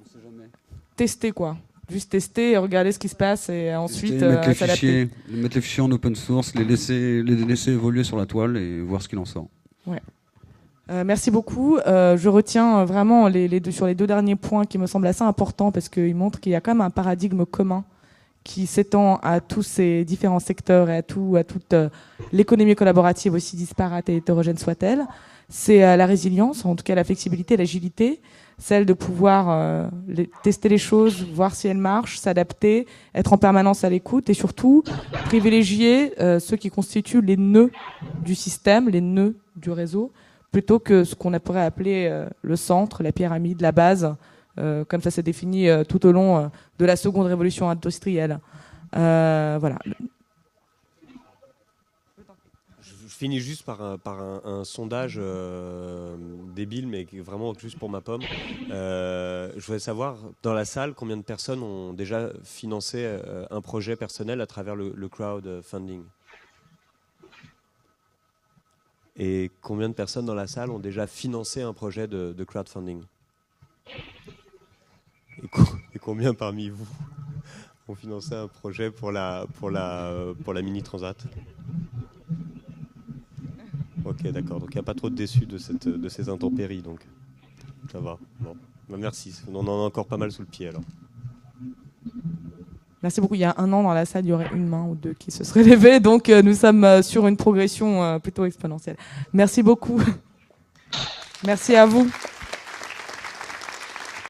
tester quoi. Juste tester, regarder ce qui se passe et ensuite s'adapter. Mettre les fichiers en open source, les laisser évoluer sur la toile et voir ce qu'il en sort. Ouais. Merci beaucoup. Je retiens vraiment sur les deux derniers points qui me semblent assez importants parce qu'ils montrent qu'il y a quand même un paradigme commun qui s'étend à tous ces différents secteurs et à toute l'économie collaborative, aussi disparate et hétérogène soit-elle. C'est la résilience, en tout cas la flexibilité, l'agilité, celle de pouvoir tester les choses, voir si elles marchent, s'adapter, être en permanence à l'écoute et surtout privilégier ceux qui constituent les nœuds du système, les nœuds du réseau, plutôt que ce qu'on pourrait appeler le centre, la pyramide, la base, comme ça s'est défini tout au long de la seconde révolution industrielle. Voilà. Je finis juste par un sondage débile, mais vraiment juste pour ma pomme. Je voudrais savoir, dans la salle, combien de personnes ont déjà financé un projet personnel à travers le crowdfunding ? Et combien de personnes dans la salle ont déjà financé un projet de crowdfunding ? Et combien parmi vous ont financé un projet pour la Mini Transat ? Ok, d'accord. Donc il n'y a pas trop de déçus de ces intempéries, donc ça va. Bon. Bah, merci. On en a encore pas mal sous le pied alors. Merci beaucoup. Il y a un an, dans la salle, il y aurait une main ou deux qui se seraient levées. Donc, nous sommes sur une progression plutôt exponentielle. Merci beaucoup. Merci à vous.